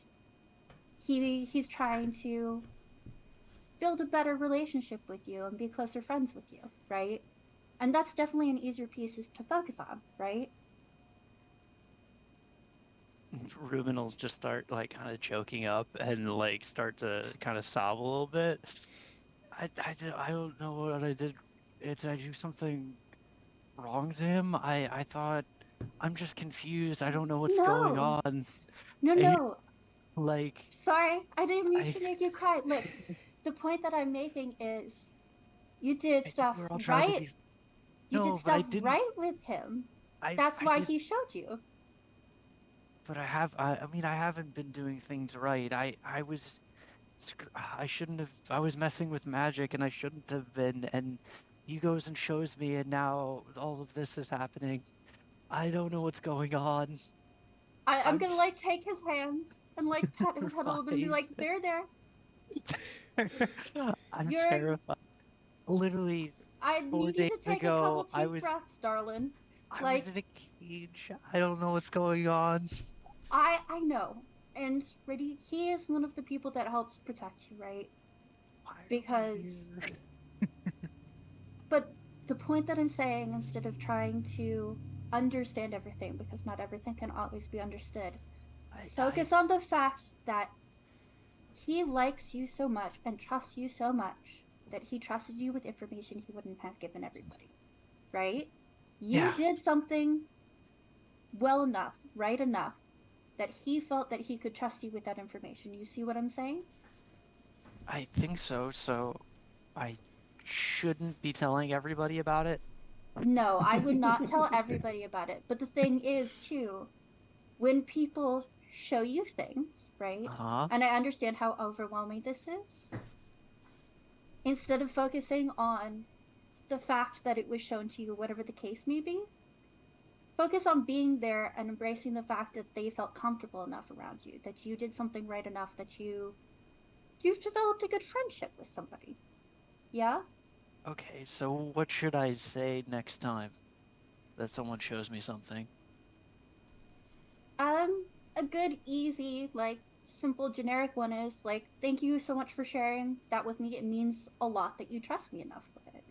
Speaker 5: he's trying to build a better relationship with you and be closer friends with you, right? And that's definitely an easier piece to focus on, right?
Speaker 2: Ruben will just start like kind of choking up and like start to kind of sob a little bit. I don't know what I did. Did I do something wrong to him? I thought I'm just confused. I don't know what's going
Speaker 5: No.
Speaker 2: on.
Speaker 5: No.
Speaker 2: Like
Speaker 5: Sorry, I didn't mean to make you cry. Look, the point that I'm making is you did stuff
Speaker 2: we're all trying to
Speaker 5: right.
Speaker 2: be...
Speaker 5: You
Speaker 2: No,
Speaker 5: did
Speaker 2: but I
Speaker 5: stuff
Speaker 2: didn't.
Speaker 5: right with him.
Speaker 2: I
Speaker 5: That's why
Speaker 2: did,
Speaker 5: he showed you.
Speaker 2: but I mean, I haven't been doing things right. I shouldn't have. I was messing with magic, and I shouldn't have been. And he goes and shows me, and now all of this is happening. I don't know what's going on.
Speaker 5: I'm gonna like take his hands and like pat his head a little bit and be
Speaker 2: terrified.
Speaker 5: like, there.
Speaker 2: I'm
Speaker 5: You're
Speaker 2: terrified. Literally,
Speaker 5: I
Speaker 2: 4
Speaker 5: need you
Speaker 2: days
Speaker 5: to take a couple
Speaker 2: ago,
Speaker 5: deep breaths, darling.
Speaker 2: I
Speaker 5: Like
Speaker 2: was in a cage. I don't know what's going on.
Speaker 5: I know. And Riddy, he is one of the people that helps protect you, right?
Speaker 2: Why are we
Speaker 5: Because
Speaker 2: here?
Speaker 5: but the point that I'm saying, instead of trying to understand everything, because not everything can always be understood, focus on the fact that he likes you so much and trusts you so much that he trusted you with information he wouldn't have given everybody, right? You did something well enough, right enough, that he felt that he could trust you with that information. You see what I'm saying?
Speaker 2: I think so. So I shouldn't be telling everybody about it.
Speaker 5: No, I would not tell everybody about it. But the thing is, too, when people show you things, right? And I understand how overwhelming this is. Instead of focusing on the fact that it was shown to you, whatever the case may be, focus on being there and embracing the fact that they felt comfortable enough around you, that you did something right enough, that you've developed a good friendship with somebody. Yeah?
Speaker 2: Okay, so what should I say next time that someone shows me something?
Speaker 5: A good, easy, like, simple, generic one is, like, thank you so much for sharing that with me. It means a lot that you trust me enough with it,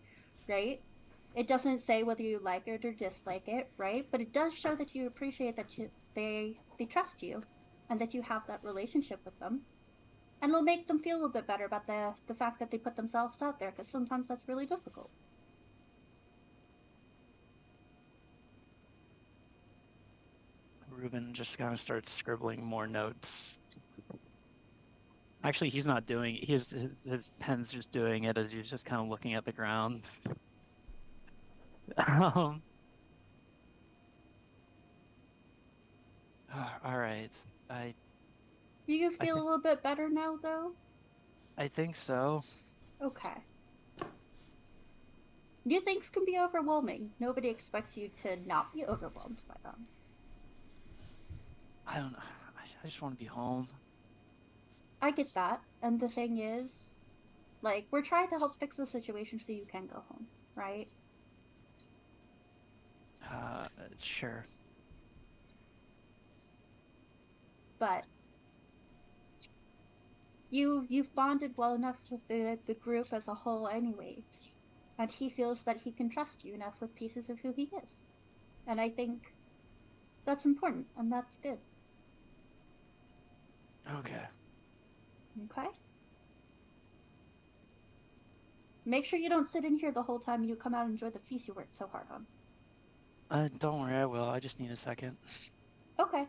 Speaker 5: right? It doesn't say whether you like it or dislike it, right? But it does show that you appreciate that they trust you and that you have that relationship with them. And it'll make them feel a little bit better about the fact that they put themselves out there, because sometimes that's really difficult.
Speaker 2: Ruben just kind of starts scribbling more notes. Actually, he's not doing it. His pen's just doing it as he's just kind of looking at the ground. Um, all right. I
Speaker 5: You
Speaker 2: I
Speaker 5: feel a
Speaker 2: think
Speaker 5: little bit better now, though?
Speaker 2: I think so.
Speaker 5: Okay. New things can be overwhelming. Nobody expects you to not be overwhelmed by them.
Speaker 2: I don't know. I just want to be home.
Speaker 5: I get that. And the thing is, like, we're trying to help fix the situation so you can go home, right?
Speaker 2: Sure.
Speaker 5: But you've bonded well enough with the group as a whole anyways. And he feels that he can trust you enough with pieces of who he is. And I think that's important, and that's good.
Speaker 2: Okay.
Speaker 5: Okay? Make sure you don't sit in here the whole time you come out and enjoy the feast you worked so hard on.
Speaker 2: Don't worry, I will. I just need a second.
Speaker 5: Okay.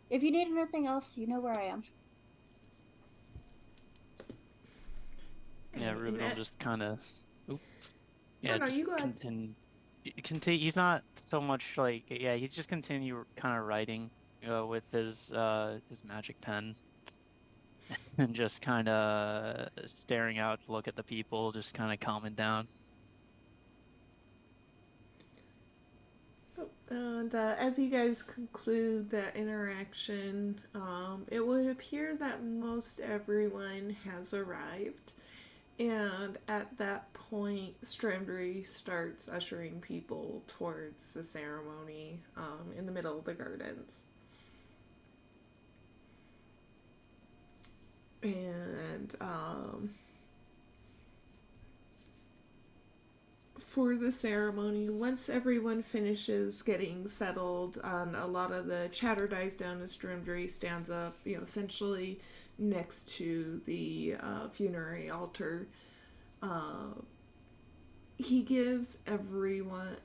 Speaker 5: If you need anything else, you know where I am.
Speaker 2: Yeah, Ruben will just kind of. Yeah,
Speaker 1: no,
Speaker 2: just
Speaker 1: you go ahead.
Speaker 2: continue. He's not so much like. Yeah, he just continue kind of writing with his magic pen, and just kind of staring out to look at the people, just kind of calming down.
Speaker 1: And as you guys conclude that interaction, it would appear that most everyone has arrived. And at that point, Strandry starts ushering people towards the ceremony in the middle of the gardens. And for the ceremony, once everyone finishes getting settled, a lot of the chatter dies down as Strandry stands up, essentially next to the funerary altar. He gives everyone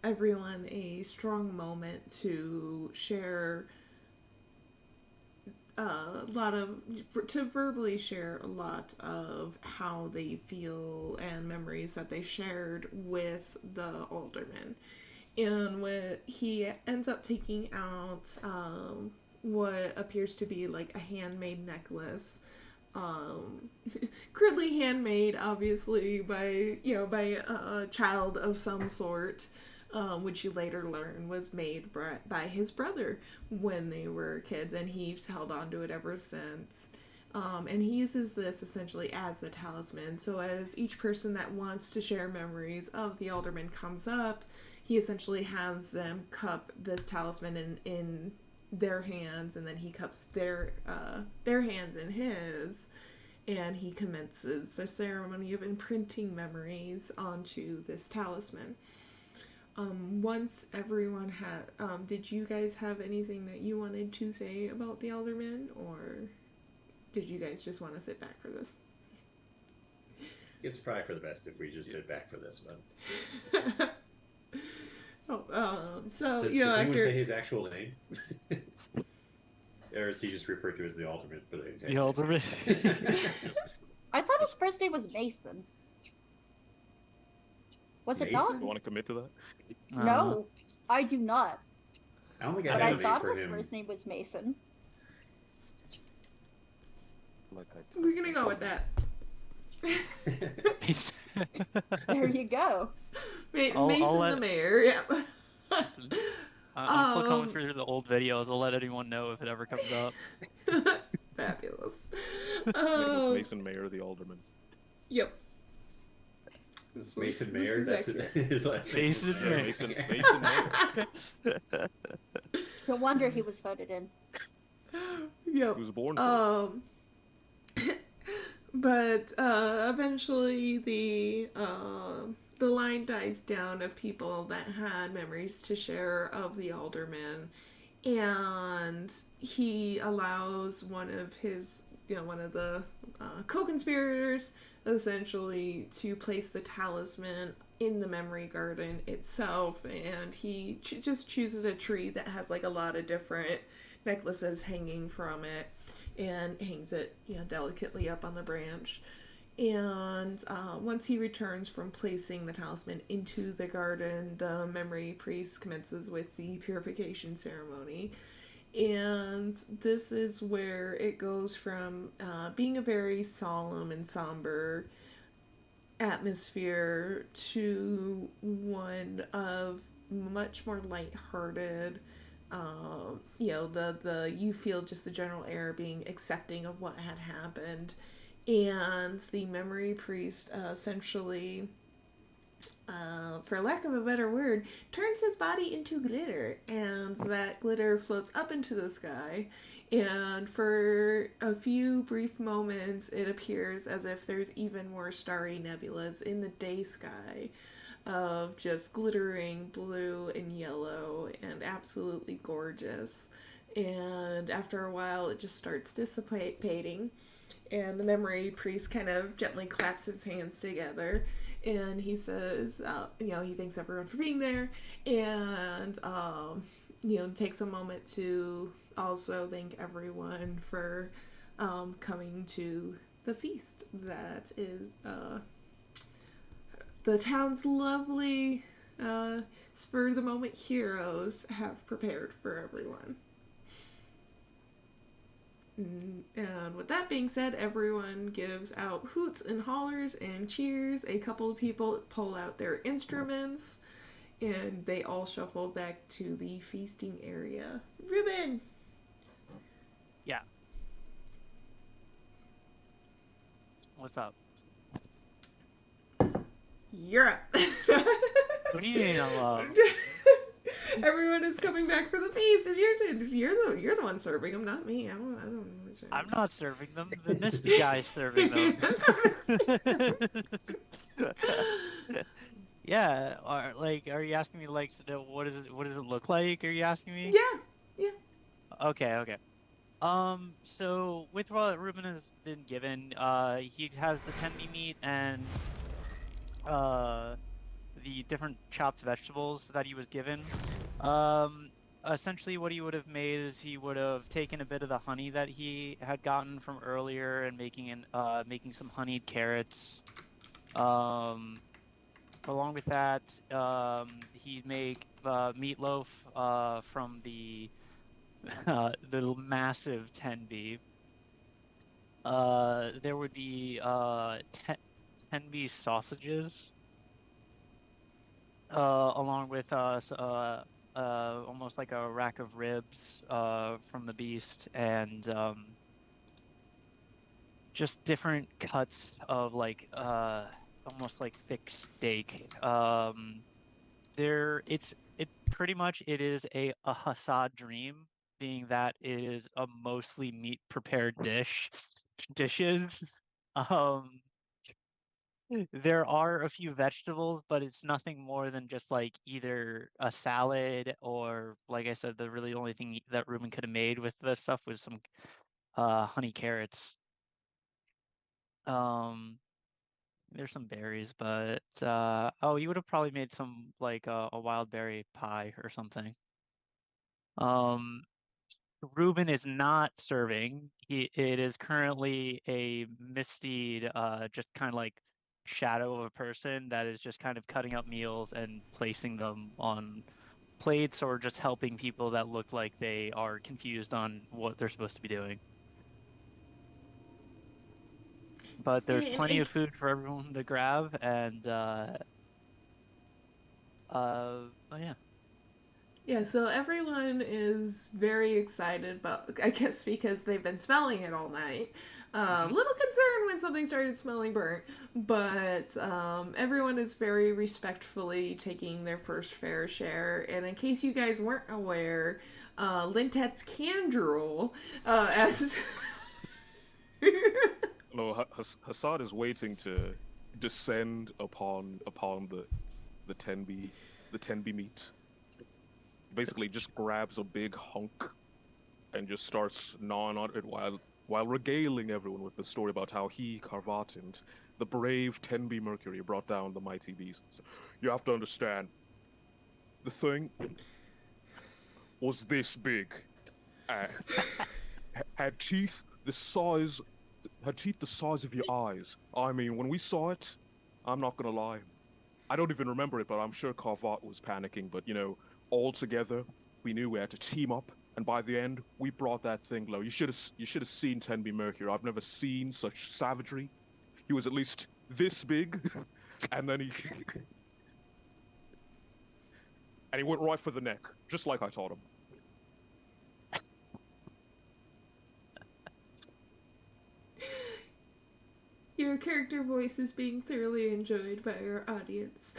Speaker 1: a strong moment to share to verbally share a lot of how they feel and memories that they shared with the alderman. And what he ends up taking out what appears to be like a handmade necklace, crudely handmade, obviously by a child of some sort, which you later learn was made by his brother when they were kids, and he's held on to it ever since. And he uses this essentially as the talisman. So as each person that wants to share memories of the alderman comes up, he essentially has them cup this talisman in their hands, and then he cups their hands in his, and he commences the ceremony of imprinting memories onto this talisman. Once everyone had, did you guys have anything that you wanted to say about the alderman, or did you guys just want to sit back for this?
Speaker 4: It's probably for the best if we just sit back for this one.
Speaker 1: So,
Speaker 4: Does anyone say his actual name? Or is he just referred to as the alderman for the entire
Speaker 2: The alderman.
Speaker 5: I thought his first name was Mason. Was it
Speaker 4: Mason?
Speaker 5: not?
Speaker 3: You want to commit to that?
Speaker 5: No, I do not.
Speaker 4: I don't think
Speaker 5: But
Speaker 4: I
Speaker 5: I
Speaker 4: have a name
Speaker 5: thought
Speaker 4: for
Speaker 5: his
Speaker 4: him.
Speaker 5: first name was Mason.
Speaker 1: We're gonna go with that.
Speaker 5: There you go.
Speaker 1: Mason
Speaker 2: let-
Speaker 1: the mayor, yeah.
Speaker 2: I'm still coming through the old videos. I'll let anyone know if it ever comes up.
Speaker 1: Fabulous.
Speaker 3: Nicholas Mason Mayer, the alderman.
Speaker 1: Yep.
Speaker 4: Mason
Speaker 1: This
Speaker 4: Mayer,
Speaker 1: is
Speaker 4: that's
Speaker 1: accurate.
Speaker 4: his last name.
Speaker 2: Mason
Speaker 3: Yeah,
Speaker 2: Mayer.
Speaker 3: Mason Mayer.
Speaker 5: No wonder he was voted in.
Speaker 1: Yep.
Speaker 3: He was born for it.
Speaker 1: But eventually the line dies down of people that had memories to share of the alderman, and he allows one of the co-conspirators essentially to place the talisman in the memory garden itself, and he just chooses a tree that has like a lot of different necklaces hanging from it. and hangs it, delicately up on the branch. And once he returns from placing the talisman into the garden, the memory priest commences with the purification ceremony. And this is where it goes from being a very solemn and somber atmosphere to one of much more lighthearted. You feel just the general air being accepting of what had happened, and the memory priest essentially, for lack of a better word, turns his body into glitter, and that glitter floats up into the sky. And for a few brief moments, it appears as if there's even more starry nebulas in the day sky of just glittering blue and yellow and absolutely gorgeous. And after a while, it just starts dissipating. And the memory priest kind of gently claps his hands together. And he says, he thanks everyone for being there. And, takes a moment to also thank everyone for coming to the feast that is the town's lovely spur of the moment heroes have prepared for everyone. And with that being said, everyone gives out hoots and hollers and cheers. A couple of people pull out their instruments, and they all shuffle back to the feasting area. Ruben!
Speaker 2: Yeah. What's up?
Speaker 1: You're up.
Speaker 2: What do you mean I love?
Speaker 1: Everyone is coming back for the feast. You're the one serving them, not me. I don't know.
Speaker 2: I'm not serving them. The Misty guy's serving them. Yeah. Are you asking me what does it look like? Are you asking me?
Speaker 1: Yeah.
Speaker 2: Okay. So with what Ruben has been given, he has the tenby meat and the different chopped vegetables that he was given. Essentially what he would have made is he would have taken a bit of the honey that he had gotten from earlier and making some honeyed carrots. Along with that, he'd make meatloaf from the the massive tenby. There would be tenby sausages, along with almost like a rack of ribs from the beast, and just different cuts of almost like thick steak. It pretty much it is a Hassad dream, being that it is a mostly meat prepared dishes. There are a few vegetables, but it's nothing more than just like either a salad or, like I said, the really only thing that Ruben could have made with the stuff was some honey carrots. There's some berries, but you would have probably made some like a wild berry pie or something. Ruben is not serving. It is currently a misty, just kind of like shadow of a person that is just kind of cutting up meals and placing them on plates, or just helping people that look like they are confused on what they're supposed to be doing. But there's plenty of food for everyone to grab, and yeah.
Speaker 1: Yeah, so everyone is very excited, but I guess because they've been smelling it all night. Little concerned when something started smelling burnt, but everyone is very respectfully taking their first fair share. And in case you guys weren't aware, Lintets can drool as...
Speaker 3: No, Hassad is waiting to descend upon the tenby meat. Basically just grabs a big hunk and just starts gnawing on it while regaling everyone with the story about how he, Carvatant, the brave Tenby Mercury, brought down the mighty beasts. You have to understand, the thing was this big, had teeth the size, her teeth the size of your eyes. I mean, when we saw it, I'm not gonna lie, I don't even remember it, but I'm sure Carvat was panicking. But all together, we knew we had to team up, and by the end, we brought that thing low. You should have seen Tenby Mercury. I've never seen such savagery. He was at least this big, and then he went right for the neck, just like I taught him.
Speaker 1: Your character voice is being thoroughly enjoyed by our audience.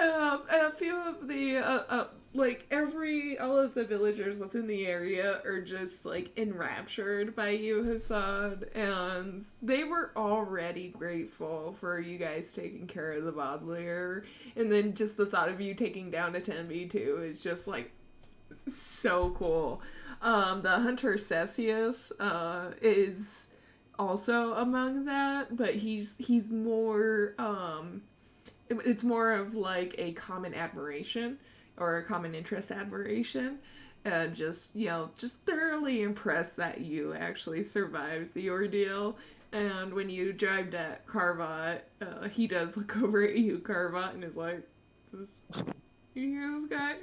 Speaker 1: A few of the, all of the villagers within the area are just, enraptured by you, Hassan, and they were already grateful for you guys taking care of the Baudelaire, and then just the thought of you taking down a 10v2 is just, so cool. The Hunter Cessius, is also among that, but he's more, it's more of a common admiration or a common interest admiration, and just thoroughly impressed that you actually survived the ordeal. And when you drive at Carvat, he does look over at you, Carvat, and is like, you hear this guy?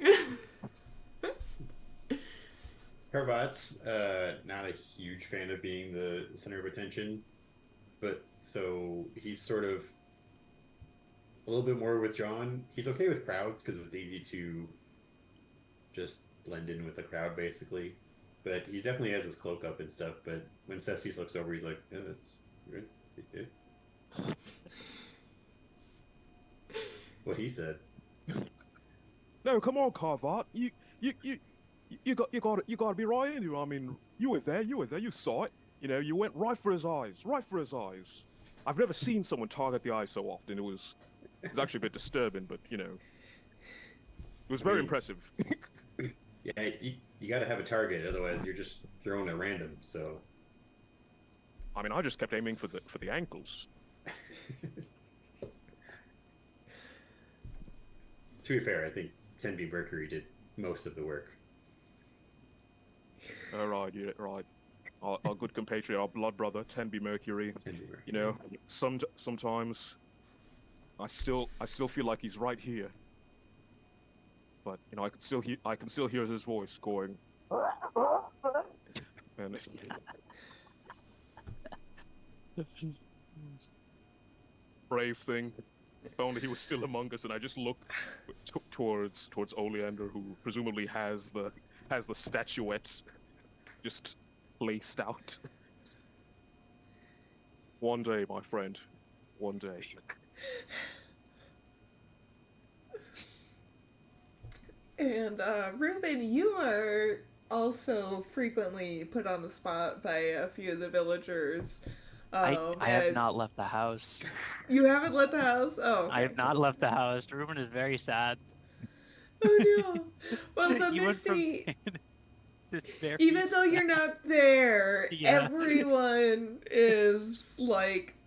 Speaker 4: Carvat's not a huge fan of being the center of attention, but so he's sort of a little bit more withdrawn. He's okay with crowds because it's easy to just blend in with the crowd, basically. But he definitely has his cloak up and stuff. But when Cessis looks over, he's like, "Yeah, that's good." What he said.
Speaker 3: No, come on, Carvat. You got to be right in you. I mean, you were there. You saw it. You went right for his eyes. I've never seen someone target the eyes so often. It was actually a bit disturbing, but it was very impressive.
Speaker 4: Yeah, you got to have a target, otherwise you're just throwing at random. So,
Speaker 3: I mean, I just kept aiming for the ankles.
Speaker 4: To be fair, I think Tenby Mercury did most of the work.
Speaker 3: Right, yeah, right. Our good compatriot, our blood brother, Tenby Mercury. Sometimes I still feel like he's right here. But I can still hear his voice going. And brave thing. If only he was still among us, and I just looked towards Oleander, who presumably has the statuettes just placed out. One day, my friend. One day.
Speaker 1: And, Ruben, you are also frequently put on the spot by a few of the villagers.
Speaker 2: I have not left the house.
Speaker 1: You haven't left the house? Oh. Okay.
Speaker 2: I have not left the house. Ruben is very sad.
Speaker 1: Oh, no. Well, the Misty... Even though you're not there, everyone is,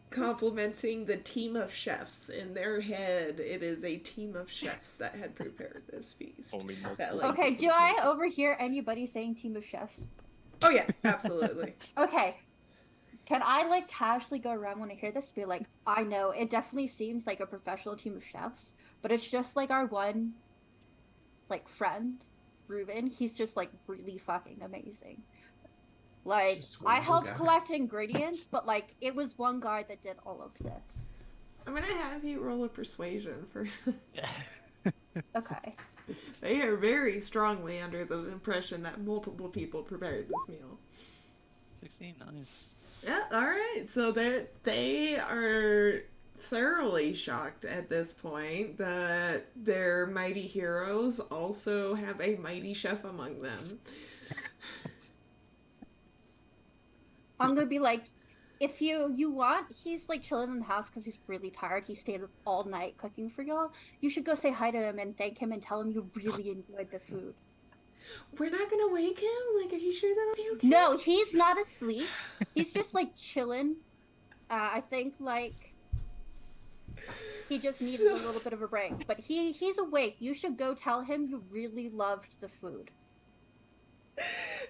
Speaker 1: complimenting the team of chefs. In their head, it is a team of chefs that had prepared this feast.
Speaker 5: Okay, do I overhear anybody saying team of chefs?
Speaker 1: Oh, yeah, absolutely.
Speaker 5: Okay. Can I, casually go around when I hear this to be like, I know, it definitely seems like a professional team of chefs, but it's just, our one, friend, Ruben. He's just, really fucking amazing. I helped collect ingredients, but, it was one guy that did all of this.
Speaker 1: I'm gonna have you roll a persuasion first.
Speaker 5: Okay.
Speaker 1: They are very strongly under the impression that multiple people prepared this meal.
Speaker 2: 16, nice.
Speaker 1: Yeah, alright. So they are thoroughly shocked at this point that their mighty heroes also have a mighty chef among them.
Speaker 5: I'm gonna be like, if you want, he's chilling in the house because he's really tired. He stayed up all night cooking for y'all. You should go say hi to him and thank him and tell him you really enjoyed the food.
Speaker 1: We're not gonna wake him? Are you sure that'll be okay?
Speaker 5: No, he's not asleep. He's just chilling. I think he just needed a little bit of a break. But he's awake. You should go tell him you really loved the food.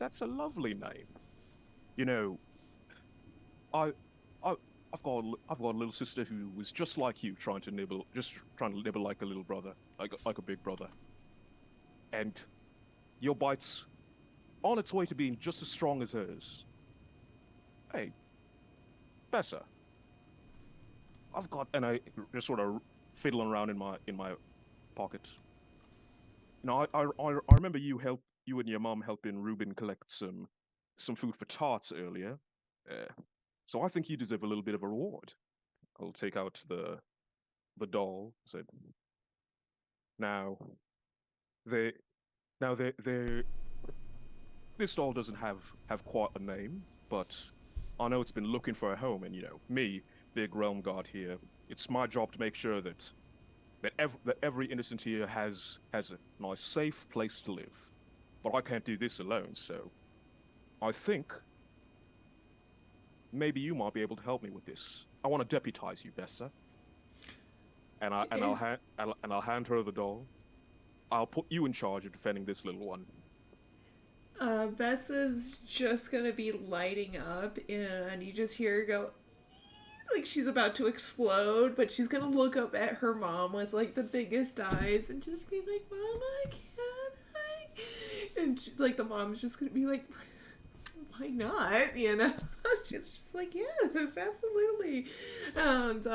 Speaker 3: that's a lovely name. You know, I, I, I've got a little sister who was just like you, trying to nibble like a little brother, like a big brother. And your bite's on its way to being just as strong as hers. Hey, Bessa, and I just sort of fiddling around in my pocket. You know, I remember you and your mom helping Ruben collect some food for tarts earlier. So I think you deserve a little bit of a reward. I'll take out the doll. Said, now, they they this doll doesn't have quite a name, but I know it's been looking for a home, and you know, me, big realm guard here, it's my job to make sure that every innocent here has a nice, safe place to live. But I can't do this alone, so I think maybe you might be able to help me with this. I want to deputize you, Bessa. And I'll hand her the doll. I'll put you in charge of defending this little one.
Speaker 1: Bessa's just gonna be lighting up, and you just hear her go, like she's about to explode, but she's gonna look up at her mom with like the biggest eyes and just be like, Mama, can I? And she's like, the mom's just gonna be like, why not? You know? She's just like, yes, absolutely. And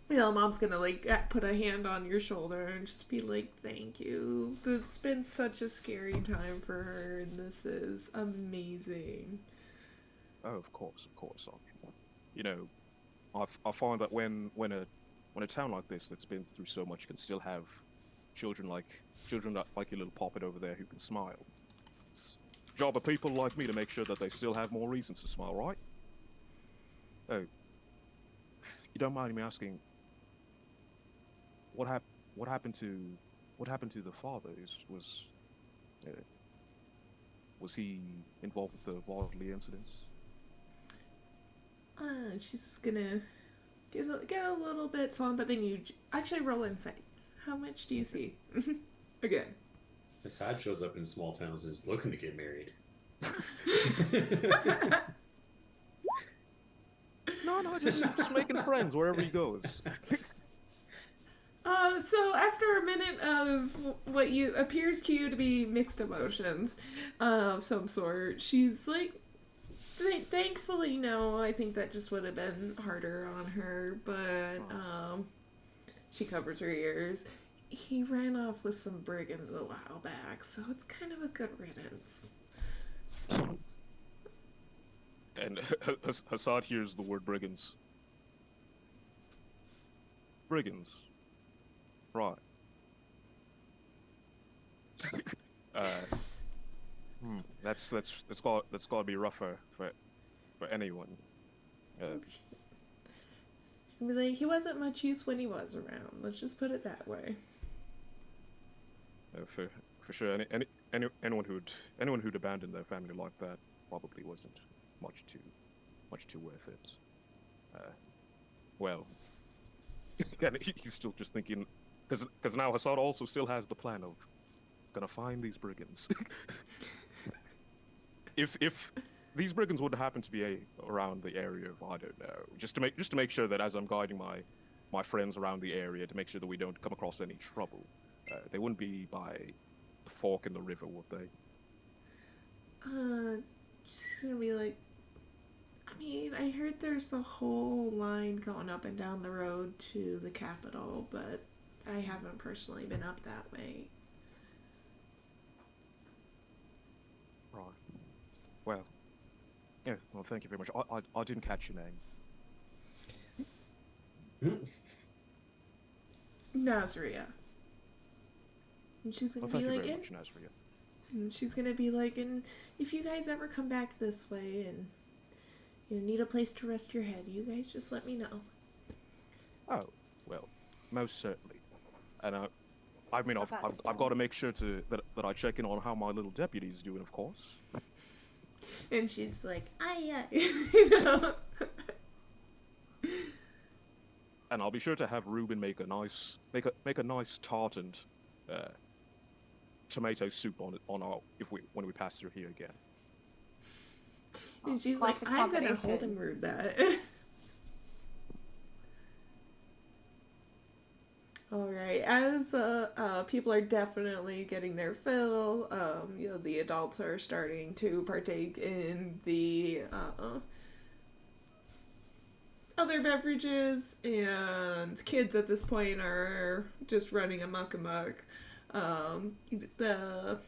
Speaker 1: you know, mom's gonna like put a hand on your shoulder and just be like, thank you. It's been such a scary time for her, and this is amazing.
Speaker 3: Oh, of course. You know, I find that when a town like this that's been through so much can still have children like your little poppet over there who can smile. It's the job of people like me to make sure that they still have more reasons to smile, right? Oh, you don't mind me asking, what happened to the father? Was he involved with the Waterley incidents?
Speaker 1: She's gonna get a little bit solemn, but then you actually roll insight. How much do you see? Again.
Speaker 4: Assad shows up in small towns and is looking to get married.
Speaker 3: No, just making friends wherever he goes.
Speaker 1: So after a minute of what appears to you to be mixed emotions of some sort, she's like, thankfully, no, I think that just would have been harder on her, but she covers her ears. He ran off with some brigands a while back, so it's kind of a good riddance.
Speaker 3: And Assad hears the word brigands. Brigands. Right. That's got to be rougher for anyone.
Speaker 1: She's gonna be like, he wasn't much use when he was around. Let's just put it that way.
Speaker 3: For sure, anyone who'd abandoned their family like that probably wasn't much too worth it. Well, he's still just thinking, because now Hassad also still has the plan of gonna find these brigands. If these brigands would happen to be around the area of, I don't know, just to make sure that as I'm guiding my friends around the area to make sure that we don't come across any trouble, they wouldn't be by the fork in the river, would they?
Speaker 1: She's gonna be like, I mean, I heard there's a whole line going up and down the road to the capital, but I haven't personally been up that way.
Speaker 3: Right. Well, yeah. Well, thank you very much. I didn't catch your name.
Speaker 1: Nazria. And she's gonna
Speaker 3: Well,
Speaker 1: be
Speaker 3: thank you
Speaker 1: like,
Speaker 3: very much, Nazria.
Speaker 1: and she's gonna be like, and if you guys ever come back this way and you need a place to rest your head, you guys just let me know.
Speaker 3: Oh, well, most certainly. And I mean, I've got to make sure that I check in on how my little deputy's doing, of course.
Speaker 1: And she's like, you know.
Speaker 3: And I'll be sure to have Ruben make a nice tart and tomato soup on our when we pass through here again.
Speaker 1: And she's
Speaker 5: Classic
Speaker 1: like, I'm gonna
Speaker 5: combination.
Speaker 1: homebrewed that. All right. As people are definitely getting their fill, the adults are starting to partake in the other beverages, and kids at this point are just running amok. The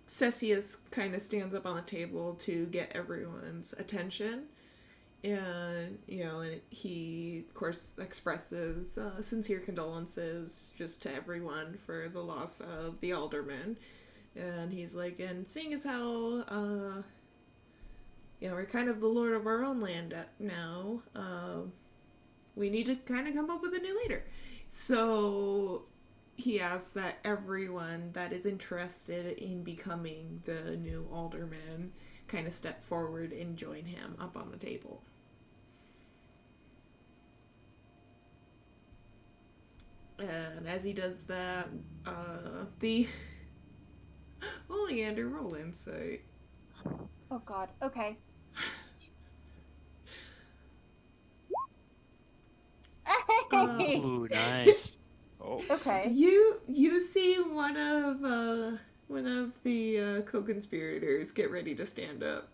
Speaker 1: Cecius kind of stands up on the table to get everyone's attention. And, and he, of course, expresses sincere condolences just to everyone for the loss of the alderman. And he's like, and seeing as how, we're kind of the lord of our own land now, we need to kind of come up with a new leader. So he asks that everyone that is interested in becoming the new alderman kind of step forward and join him up on the table. And as he does that, the Oleander, roll insight.
Speaker 5: Oh god, okay. Hey!
Speaker 2: Ooh, nice.
Speaker 3: Oh,
Speaker 5: Okay.
Speaker 1: You see one of the co-conspirators get ready to stand up.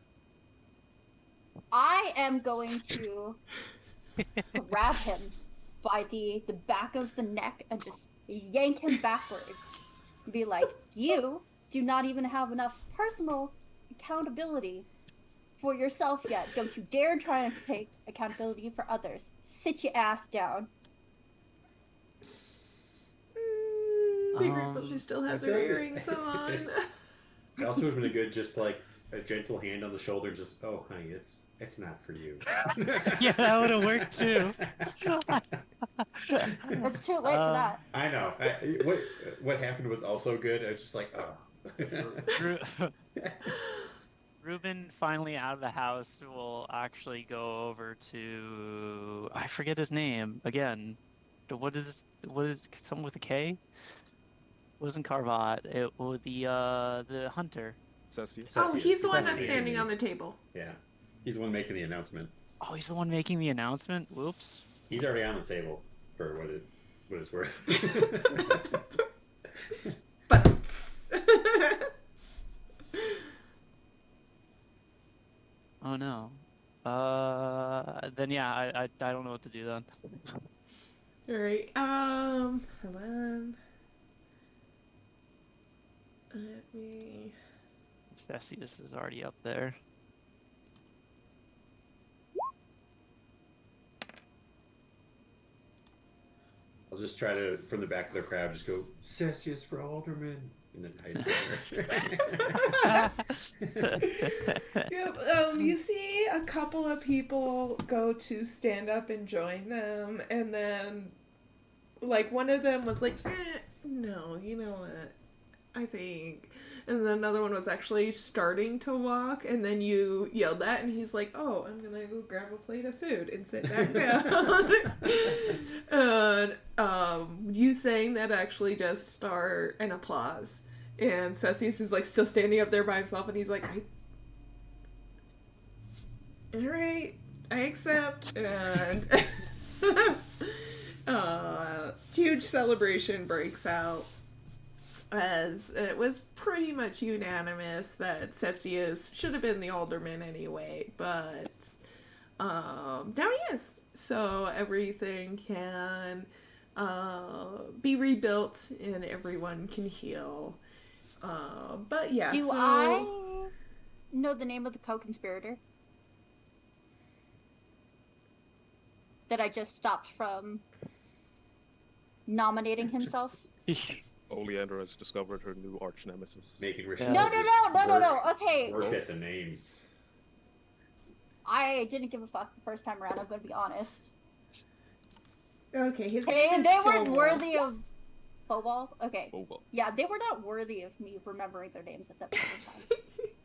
Speaker 5: I am going to grab him by the back of the neck and just yank him backwards. Be like, you do not even have enough personal accountability for yourself yet. Don't you dare try to take accountability for others. Sit your ass down.
Speaker 1: Be grateful she still has her earrings on.
Speaker 4: It also would have been a good, just like a gentle hand on the shoulder, just honey, it's not for you.
Speaker 2: Yeah, that would have worked too.
Speaker 5: It's too late for that.
Speaker 4: I know. What happened was also good. I was just like, oh.
Speaker 2: Ruben, finally out of the house, will actually go over to, I forget his name again. What is someone with a K? It wasn't Carvat. It was the hunter.
Speaker 3: Cecius.
Speaker 1: Oh, he's the one
Speaker 4: Cecius.
Speaker 1: that's standing on the table.
Speaker 4: Yeah, he's the one making the announcement.
Speaker 2: Oh, he's the one making the announcement. Whoops.
Speaker 4: He's already on the table for what it's worth.
Speaker 1: But
Speaker 2: Oh no. Then yeah, I don't know what to do then.
Speaker 1: all right. Hold on. Let me.
Speaker 2: Cecius is already up there.
Speaker 4: I'll just try to, from the back of the crowd, just go, Cecius for alderman, and then hide somewhere.
Speaker 1: Yep. You see a couple of people go to stand up and join them, and then, like, one of them was like, no, you know what? I think. And then another one was actually starting to walk, and then you yelled that, and he's like, oh, I'm gonna go grab a plate of food and sit back down. And you saying that actually does start an applause. And Cecius is like still standing up there by himself, and he's like, alright, I accept. And huge celebration breaks out, as it was pretty much unanimous that Cecius should have been the alderman anyway, but now he is. So everything can be rebuilt and everyone can heal. But yeah,
Speaker 5: Do I know the name of the co-conspirator that I just stopped from nominating himself?
Speaker 3: Oleander has discovered her new arch nemesis.
Speaker 4: Making Richelle
Speaker 5: No. Okay.
Speaker 4: work at the names.
Speaker 5: I didn't give a fuck the first time around, I'm gonna be honest.
Speaker 1: Okay, his
Speaker 5: They
Speaker 1: name is
Speaker 5: weren't
Speaker 1: Cowan.
Speaker 5: worthy of Phobal? Okay.
Speaker 3: Phobal.
Speaker 5: Yeah, they were not worthy of me remembering their names at that point in time.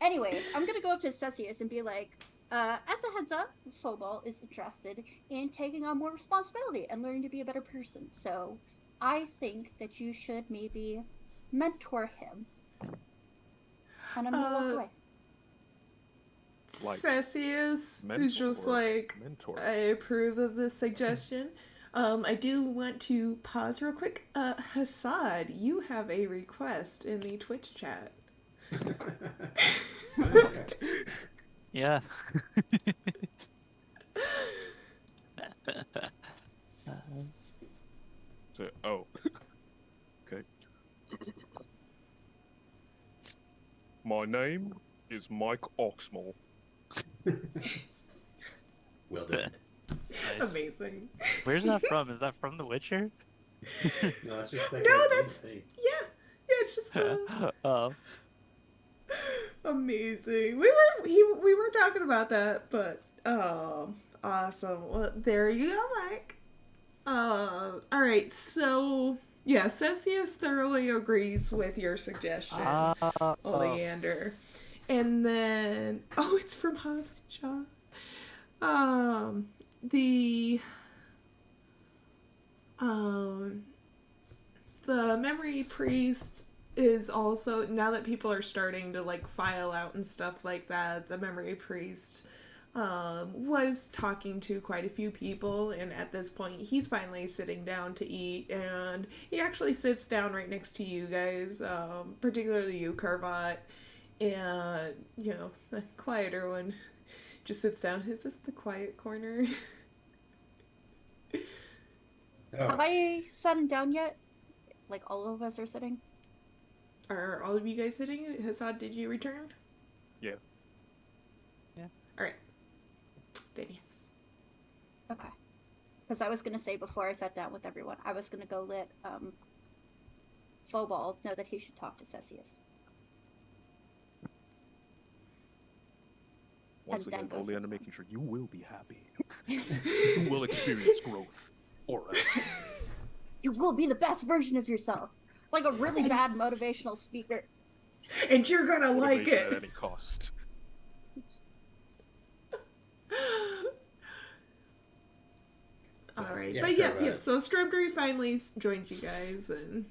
Speaker 5: Anyways, I'm gonna go up to Cecius and be like, as a heads up, Phobal is interested in taking on more responsibility and learning to be a better person. So I think that you should maybe mentor him. And I'm gonna walk away.
Speaker 3: Like,
Speaker 1: Celsius
Speaker 3: mentor
Speaker 1: is just
Speaker 3: or
Speaker 1: like,
Speaker 3: mentor?
Speaker 1: I approve of this suggestion. I do want to pause real quick. Hassad, you have a request in the Twitch chat.
Speaker 2: Yeah.
Speaker 3: So, oh. Okay. My name is Mike Oxmall.
Speaker 4: Well done.
Speaker 2: Nice.
Speaker 1: Amazing.
Speaker 2: Where's that from? Is that from The Witcher?
Speaker 4: No, that's just that
Speaker 1: No,
Speaker 4: guy's
Speaker 1: that's-
Speaker 4: thing.
Speaker 1: Yeah, it's just
Speaker 2: Oh.
Speaker 1: amazing. We were talking about that, but awesome. Well, there you go, Mike. All right, so yeah, Celsius thoroughly agrees with your suggestion, Oleander. And then it's from Hobbs and Shaw. The memory priest is also, now that people are starting to like file out and stuff like that, the memory priest was talking to quite a few people, and at this point he's finally sitting down to eat, and he actually sits down right next to you guys, particularly you, Carvot, and the quieter one just sits down. Is this the quiet corner?
Speaker 5: Have I sat down yet? Like all of us are sitting?
Speaker 1: Are all of you guys sitting? Hassad, did you return?
Speaker 3: Yeah.
Speaker 2: Yeah.
Speaker 1: Alright. Then yes.
Speaker 5: Okay. Because I was going to say before I sat down with everyone, I was going to go let Phobal know that he should talk to Celsius.
Speaker 3: Once
Speaker 5: And
Speaker 3: again,
Speaker 5: then goes
Speaker 3: Oleander
Speaker 5: to-
Speaker 3: making sure you will be happy. You will experience growth. Or else.
Speaker 5: You will be the best version of yourself. Like a really bad motivational speaker.
Speaker 1: And you're gonna like
Speaker 3: Motivation
Speaker 1: it.
Speaker 3: at any cost.
Speaker 1: Alright.
Speaker 4: Yeah,
Speaker 1: But yeah,
Speaker 4: Carvot.
Speaker 1: so Strebdry finally joined you guys, and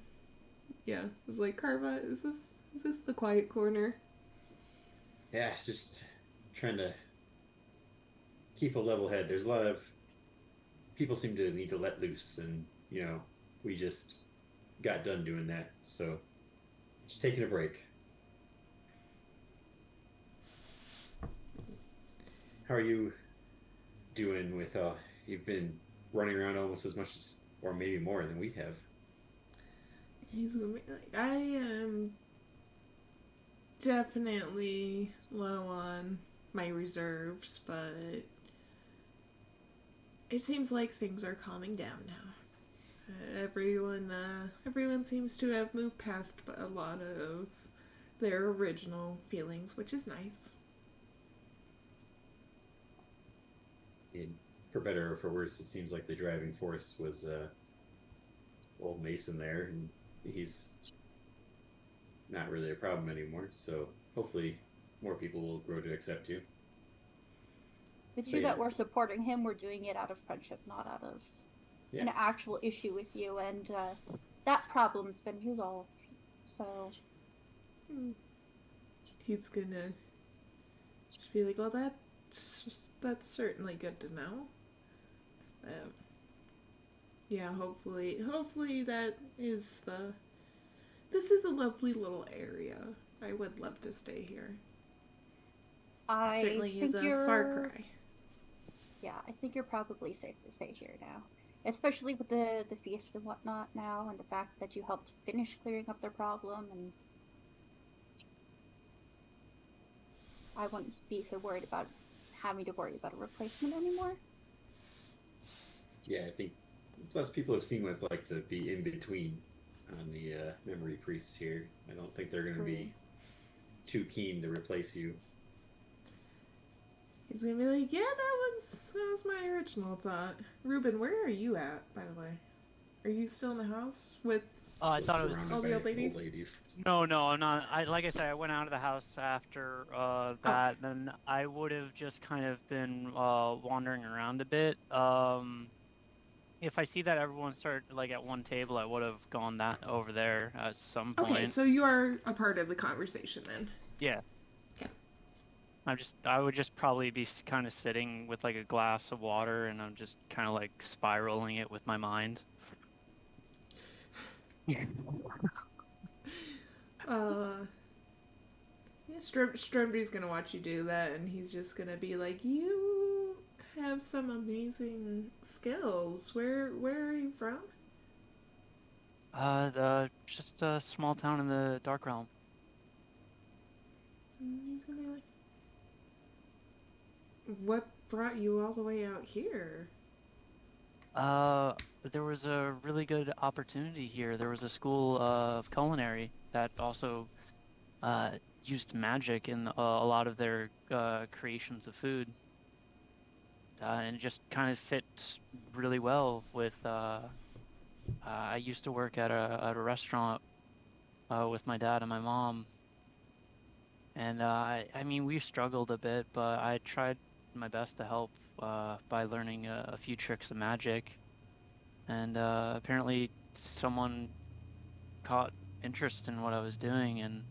Speaker 1: yeah, it was like, Carvot, is this the quiet corner?
Speaker 4: Yeah, it's just trying to keep a level head. There's a lot of people seem to need to let loose, and we just got done doing that, so just taking a break. How are you doing with you've been running around almost as much as, or maybe more than we have?
Speaker 1: He's gonna be like, I am definitely low on my reserves, but it seems like things are calming down now. Everyone seems to have moved past a lot of their original feelings, which is nice.
Speaker 4: And for better or for worse, it seems like the driving force was old Mason there, and he's not really a problem anymore. So hopefully more people will grow to accept you.
Speaker 5: The two that were supporting him were doing it out of friendship, not out of an actual issue with you, and that problem's been resolved. So
Speaker 1: He's gonna just be like, well, that's certainly good to know. Yeah, hopefully that is this is a lovely little area. I would love to stay here.
Speaker 5: I
Speaker 1: Certainly
Speaker 5: think
Speaker 1: is a
Speaker 5: you're
Speaker 1: far cry.
Speaker 5: Yeah, I think you're probably safe to stay here now. Especially with the feast and whatnot now, and the fact that you helped finish clearing up their problem, and I wouldn't be so worried about having to worry about a replacement anymore.
Speaker 4: Yeah, I think. Plus, people have seen what it's like to be in between on the memory priests here. I don't think they're going to be too keen to replace you.
Speaker 1: He's gonna be like, yeah, that was my original thought. Ruben, where are you at, by the way? Are you still in the house with
Speaker 2: I thought it was.
Speaker 4: Surrounded
Speaker 1: all the
Speaker 4: by
Speaker 1: old ladies?
Speaker 2: No, I'm not. Like I said, I went out of the house after that. Then I would have just kind of been wandering around a bit. if I see that everyone started like at one table, I would have gone that over there at some point.
Speaker 1: Okay, so you are a part of the conversation then.
Speaker 2: Yeah.
Speaker 1: Okay.
Speaker 2: I would just probably be kind of sitting with like a glass of water, and I'm just kind of like spiraling it with my mind.
Speaker 1: Yeah, Stromdy's gonna watch you do that, and he's just gonna be like, "You have some amazing skills. Where are you from?"
Speaker 2: Just a small town in the Dark Realm.
Speaker 1: And he's gonna be like, "What brought you all the way out here?"
Speaker 2: There was a really good opportunity here. There was a school of culinary that also used magic in a lot of their creations of food. And it just kind of fits really well with I used to work at a restaurant with my dad and my mom, and I mean we struggled a bit, but I tried my best to help by learning a few tricks of magic, and apparently someone caught interest in what I was doing and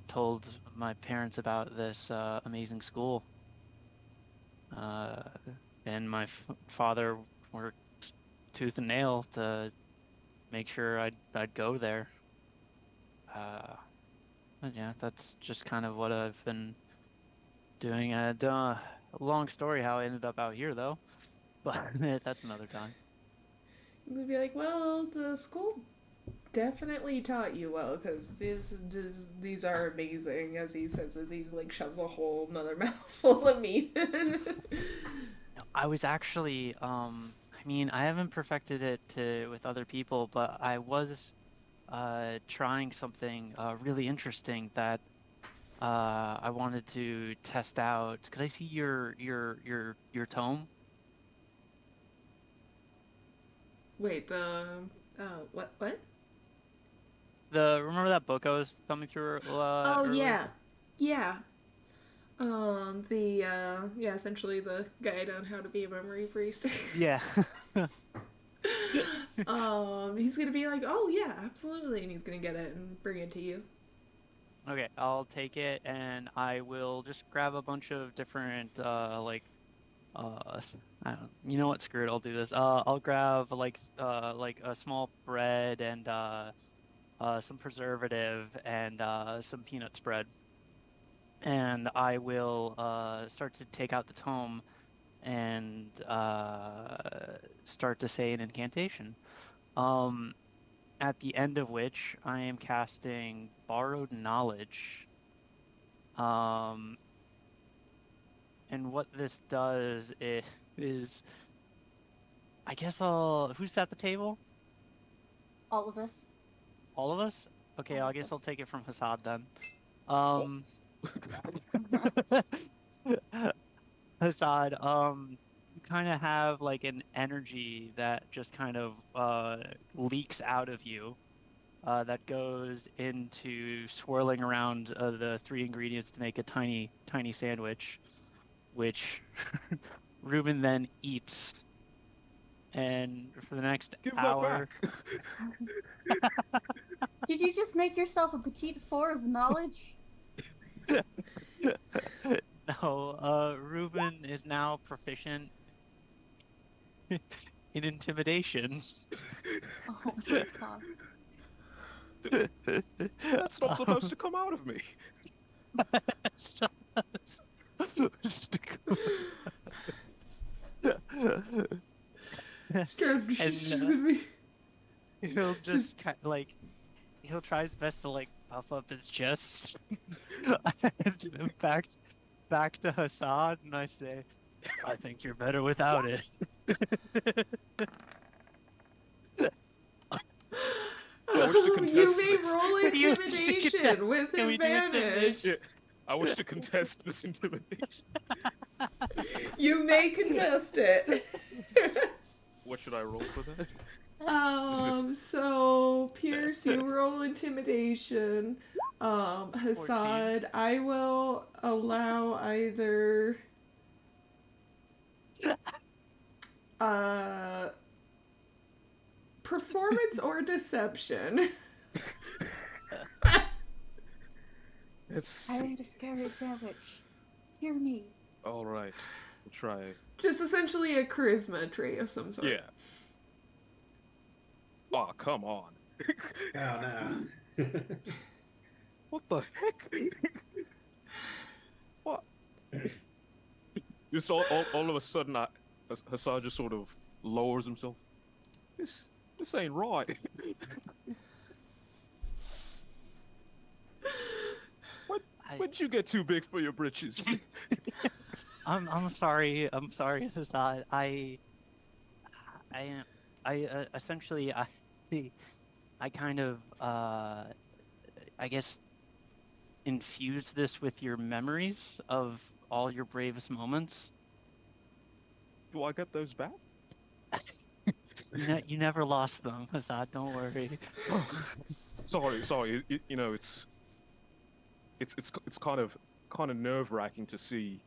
Speaker 2: told my parents about this amazing school, and my father worked tooth and nail to make sure I'd go there. But yeah, that's just kind of what I've been doing. And long story how I ended up out here though, but that's another time.
Speaker 1: He'll be like, "Well, the school definitely taught you well, because these are amazing," as he says, as he like shoves a whole another mouthful of meat.
Speaker 2: I was actually I mean, I haven't perfected it with other people, but I was trying something really interesting that I wanted to test out. Could I see your tome?
Speaker 1: Wait, what?
Speaker 2: Remember that book I was thumbing through
Speaker 1: Oh
Speaker 2: earlier?
Speaker 1: yeah. Yeah, essentially the guide on how to be a memory priest.
Speaker 2: Yeah.
Speaker 1: He's gonna be like, "Oh yeah, absolutely," and he's gonna get it and bring it to you.
Speaker 2: Okay, I'll take it, and I will just grab a bunch of different I don't, you know what? Screw it. I'll do this. I'll grab like a small bread and some preservative and some peanut spread, and I will start to take out the tome and start to say an incantation. At the end of which I am casting Borrowed Knowledge. And what this does is, I guess who's at the table?
Speaker 5: All of us.
Speaker 2: All of us? Okay,
Speaker 5: All
Speaker 2: I
Speaker 5: of
Speaker 2: guess I'll
Speaker 5: us.
Speaker 2: take it from Hassad then. Hassad, you kind of have like an energy that just kind of leaks out of you. That goes into swirling around the three ingredients to make a tiny sandwich, which Ruben then eats. And for the next
Speaker 3: Give
Speaker 2: hour,
Speaker 3: that back.
Speaker 5: Did you just make yourself a petite four of knowledge?
Speaker 2: no, Ruben is now proficient in intimidation.
Speaker 5: Oh my god.
Speaker 3: That's not supposed to come out of me.
Speaker 1: Stromdy's just gonna be.
Speaker 2: He'll just kind of like he'll try his best to like puff up his chest. And then back to Hassad, and I say, I think you're better without it.
Speaker 3: I wish to contest
Speaker 1: You may
Speaker 3: this.
Speaker 1: roll
Speaker 2: Can you
Speaker 1: intimidation
Speaker 2: contest?
Speaker 1: with
Speaker 2: Can we do
Speaker 1: advantage.
Speaker 2: intimidation?
Speaker 3: Yeah, I wish to contest this intimidation.
Speaker 1: You may contest it.
Speaker 3: What should I roll for that?
Speaker 1: So Piers, you roll intimidation. Hassad, I will allow either Performance or deception?
Speaker 3: It's
Speaker 5: I ate a scary sandwich. Hear me.
Speaker 3: all right. We'll try.
Speaker 1: Just essentially a charisma trait of some sort.
Speaker 3: Yeah. Oh, come on.
Speaker 4: Oh no.
Speaker 3: What the heck? What? Just all of a sudden, Hassan just sort of lowers himself. This ain't right. When'd you get too big for your britches?
Speaker 2: I'm sorry. I'm sorry, Hassad. Essentially I kind of I guess infuse this with your memories of all your bravest moments.
Speaker 3: Do I get those back?
Speaker 2: You never lost them, Hassad. Don't worry.
Speaker 3: Sorry. You know, it's kind of nerve-wracking to see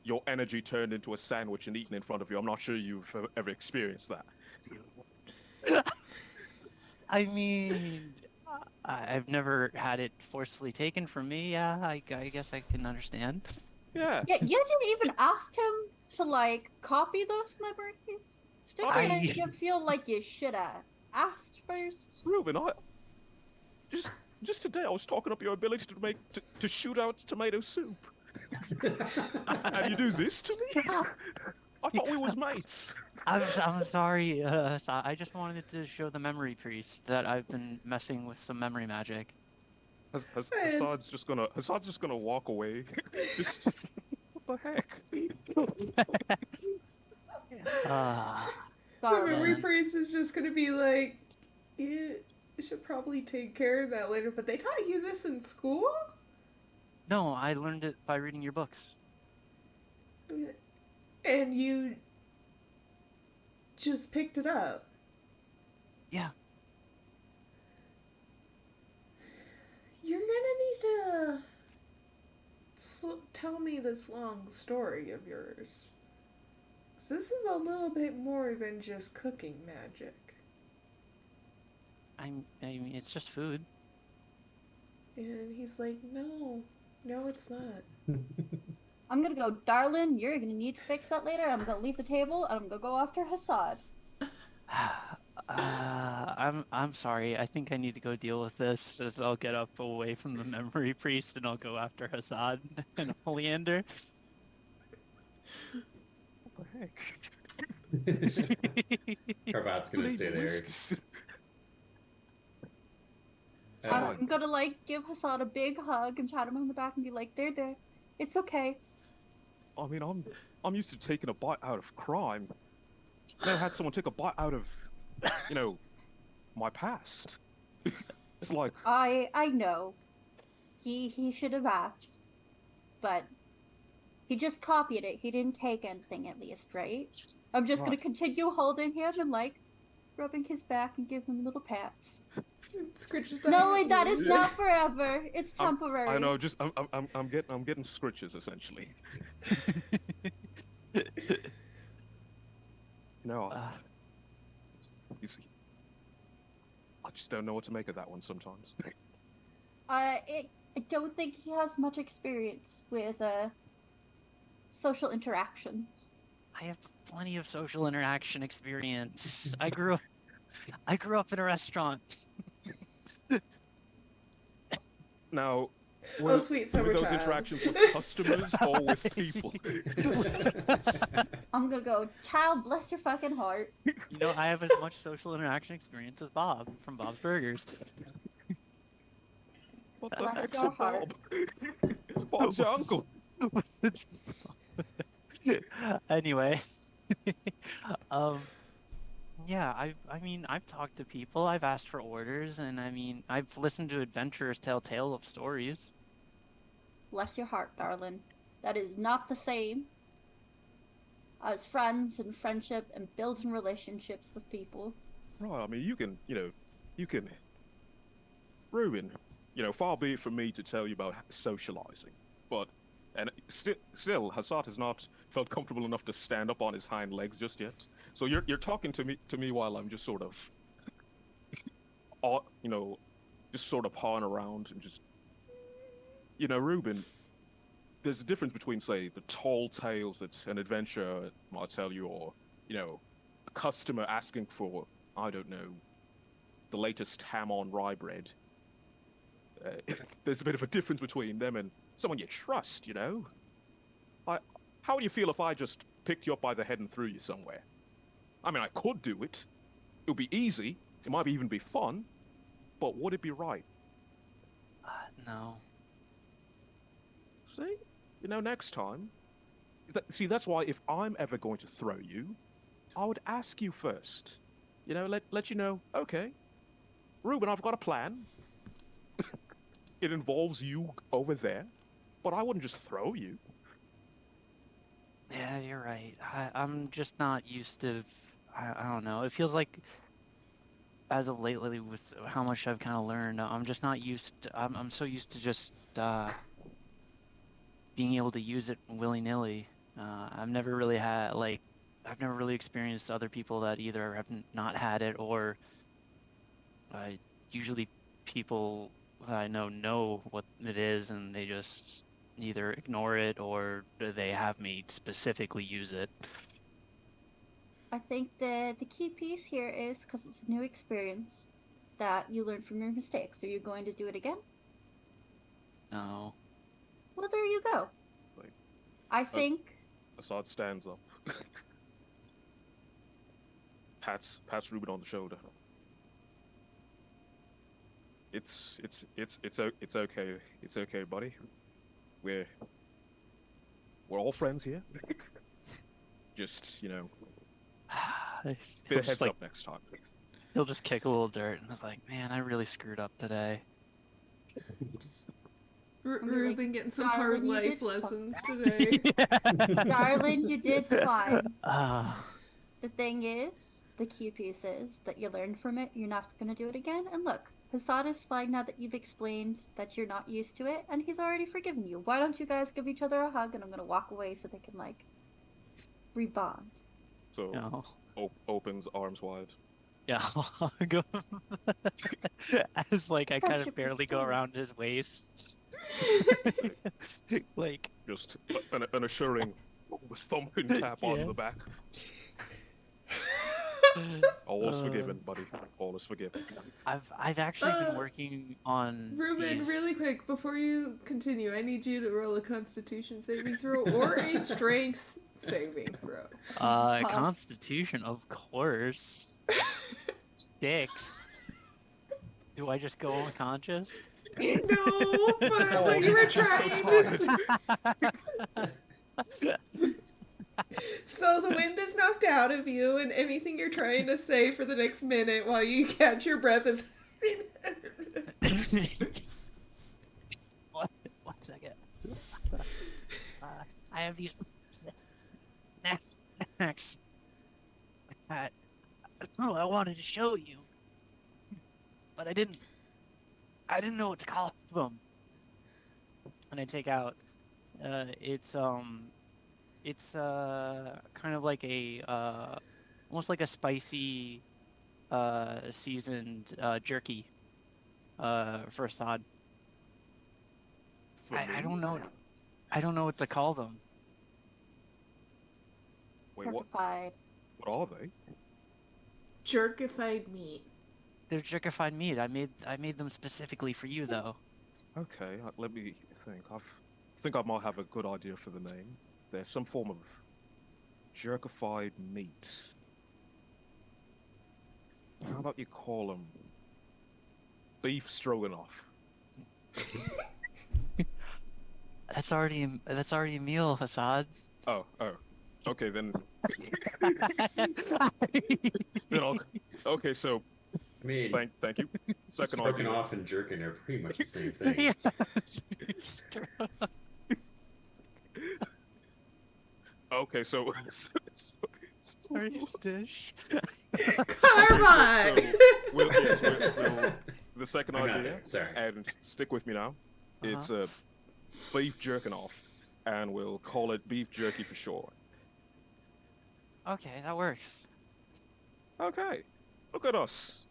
Speaker 3: your energy turned into a sandwich and eaten in front of you. I'm not sure you've ever experienced that.
Speaker 2: I mean, I've never had it forcefully taken from me. Yeah, I guess I can understand.
Speaker 3: Yeah.
Speaker 5: Yeah, you didn't even ask him to like copy those memories. Don't you feel like you should have asked first?
Speaker 3: Ruben, just today I was talking up your ability to shoot out tomato soup. And you do this to me? I thought we was mates.
Speaker 2: I'm sorry. I just wanted to show the memory priest that I've been messing with some memory magic.
Speaker 3: Hassad's just gonna walk away. Just what the heck?
Speaker 1: The memory priest is just gonna be like, you should probably take care of that later. But they taught you this in school?
Speaker 2: No, I learned it by reading your books.
Speaker 1: And you just picked it up?
Speaker 2: Yeah.
Speaker 1: You're gonna need to tell me this long story of yours. 'Cause this is a little bit more than just cooking magic.
Speaker 2: I mean, it's just food.
Speaker 1: And he's like, no, it's not.
Speaker 5: I'm gonna go, darling, you're gonna need to fix that later. I'm gonna leave the table and I'm gonna go after Hassad.
Speaker 2: I'm sorry. I think I need to go deal with this. As I'll get up away from the memory priest and I'll go after Hassad and Oleander.
Speaker 3: What the heck?
Speaker 4: Carvat's gonna stay there.
Speaker 5: I'm gonna like give Hassad a big hug and pat him on the back and be like, there. It's okay.
Speaker 3: I mean, I'm used to taking a bite out of crime. Never had someone take a bite out of, my past. It's like
Speaker 5: I know. He should have asked. But he just copied it. He didn't take anything at least, right? I'm just gonna continue holding him and like rubbing his back and give him little pats.
Speaker 1: Scritches back.
Speaker 5: No, like that is not forever. It's temporary.
Speaker 3: I know. Just I'm getting scritches essentially. I just don't know what to make of that one sometimes.
Speaker 5: I don't think he has much experience with social interactions.
Speaker 2: I have plenty of social interaction experience. I grew up in a restaurant.
Speaker 3: Now,
Speaker 1: sweet summer
Speaker 3: were those
Speaker 1: child.
Speaker 3: interactions with customers or with people?
Speaker 5: I'm gonna go, child, bless your fucking heart.
Speaker 2: I have as much social interaction experience as Bob from Bob's Burgers.
Speaker 3: What the
Speaker 5: Bless
Speaker 3: heck's
Speaker 5: your
Speaker 3: a
Speaker 5: heart.
Speaker 3: Bob? Bob's your uncle.
Speaker 2: Anyway, yeah, I've talked to people, I've asked for orders, and I've listened to adventurers tell tales of stories.
Speaker 5: Bless your heart, darling. That is not the same as friends and friendship and building relationships with people.
Speaker 3: Right, I mean, you can Ruben, far be it from me to tell you about socializing, but And still, Hassad has not felt comfortable enough to stand up on his hind legs just yet. So you're talking to me while I'm just sort of, just sort of pawing around and just, Reuben. There's a difference between, say, the tall tales that an adventurer might tell you, or a customer asking for, I don't know, the latest ham on rye bread. There's a bit of a difference between them and someone you trust, How would you feel if I just picked you up by the head and threw you somewhere? I mean, I could do it. It would be easy. It might even be fun. But would it be right?
Speaker 2: No.
Speaker 3: See? Next time. See, that's why if I'm ever going to throw you, I would ask you first. Let you know, okay, Reuben, I've got a plan. It involves you over there, but I wouldn't just throw you.
Speaker 2: Yeah, you're right. I'm just not used to. I don't know. It feels like, as of lately, with how much I've kind of learned, I'm just not used. I'm so used to just being able to use it willy-nilly. I've never really experienced other people that either have not had it, or usually people that I know what it is, and they just either ignore it or they have me specifically use it.
Speaker 5: I think the key piece here is, because it's a new experience, that you learn from your mistakes. Are you going to do it again?
Speaker 2: No.
Speaker 5: Well, there you go.
Speaker 3: Like,
Speaker 5: I think...
Speaker 3: Assad stands up. pats Reuben on the shoulder. It's okay. It's okay, buddy. We're all friends here. Just, bit of heads up next time.
Speaker 2: He'll just kick a little dirt and it's like, man, I really screwed up today.
Speaker 1: Reuben getting some hard life lessons today.
Speaker 5: Darling, you did fine. The thing is, the key piece is that you learned from it, you're not going to do it again. And look, Hassad is fine now that you've explained that you're not used to it, and he's already forgiven you. Why don't you guys give each other a hug, and I'm going to walk away so they can, rebond.
Speaker 3: So, opens arms wide.
Speaker 2: Yeah, I'll go. As, I kind of barely go around his waist.
Speaker 3: Just an assuring thumping tap on the back. All is forgiven, buddy. All is forgiven.
Speaker 2: I've actually been working on
Speaker 1: Reuben, really quick, before you continue, I need you to roll a Constitution saving throw or a Strength saving throw.
Speaker 2: Constitution, of course. 6. Do I just go unconscious?
Speaker 1: No, but you were trying to... So the wind is knocked out of you, and anything you're trying to say for the next minute while you catch your breath is...
Speaker 2: One second. I have these snacks. I wanted to show you, but I didn't know what to call them. And I take out, it's kind of like almost like a spicy, seasoned jerky, for Assad. I don't know. I don't know what to call them.
Speaker 3: Wait, what? What are they?
Speaker 1: Jerkified meat.
Speaker 2: They're jerkified meat. I made them specifically for you, though.
Speaker 3: Okay, let me think. I think I might have a good idea for the name. There's some form of jerkified meat. How about you call them beef stroganoff?
Speaker 2: That's already a meal, Hassad.
Speaker 3: Oh, okay then. Okay, so.
Speaker 4: I mean,
Speaker 3: thank you. Second
Speaker 4: stroking
Speaker 3: idea.
Speaker 4: off and jerking are pretty much the same thing.
Speaker 2: Yeah.
Speaker 3: Okay, so
Speaker 2: Sorry, dish.
Speaker 1: Carbine!
Speaker 3: we'll, the second
Speaker 4: I'm not
Speaker 3: idea,
Speaker 4: there, sorry.
Speaker 3: and stick with me now. It's beef jerking off. and we'll call it beef jerky for short.
Speaker 2: Okay, that works.
Speaker 3: Okay, look at us.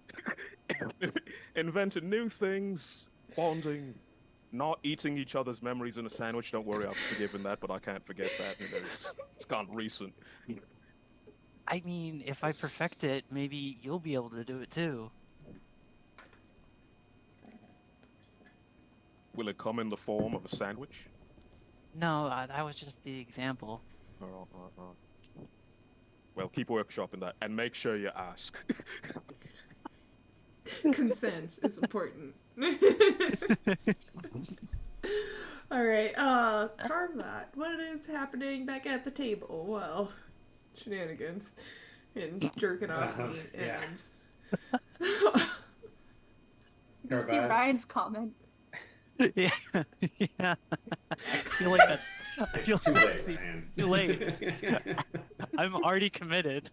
Speaker 3: Inventing new things, bonding, not eating each other's memories in a sandwich. Don't worry, I've forgiven that, but I can't forget that. It's gone recent.
Speaker 2: I mean, if I perfect it, maybe you'll be able to do it too.
Speaker 3: Will it come in the form of a sandwich?
Speaker 2: No, that was just the example.
Speaker 3: Well, keep workshopping that, and make sure you ask.
Speaker 1: Consent is important. All right, Carvat, what is happening back at the table? Well, shenanigans and jerking off meat
Speaker 4: yeah.
Speaker 1: and.
Speaker 5: You see
Speaker 4: Carvat.
Speaker 5: Ryan's comment.
Speaker 2: Yeah, yeah. I feel like that's. I feel
Speaker 4: It's too
Speaker 2: like
Speaker 4: late,
Speaker 2: that's
Speaker 4: man.
Speaker 2: too late. I'm already committed.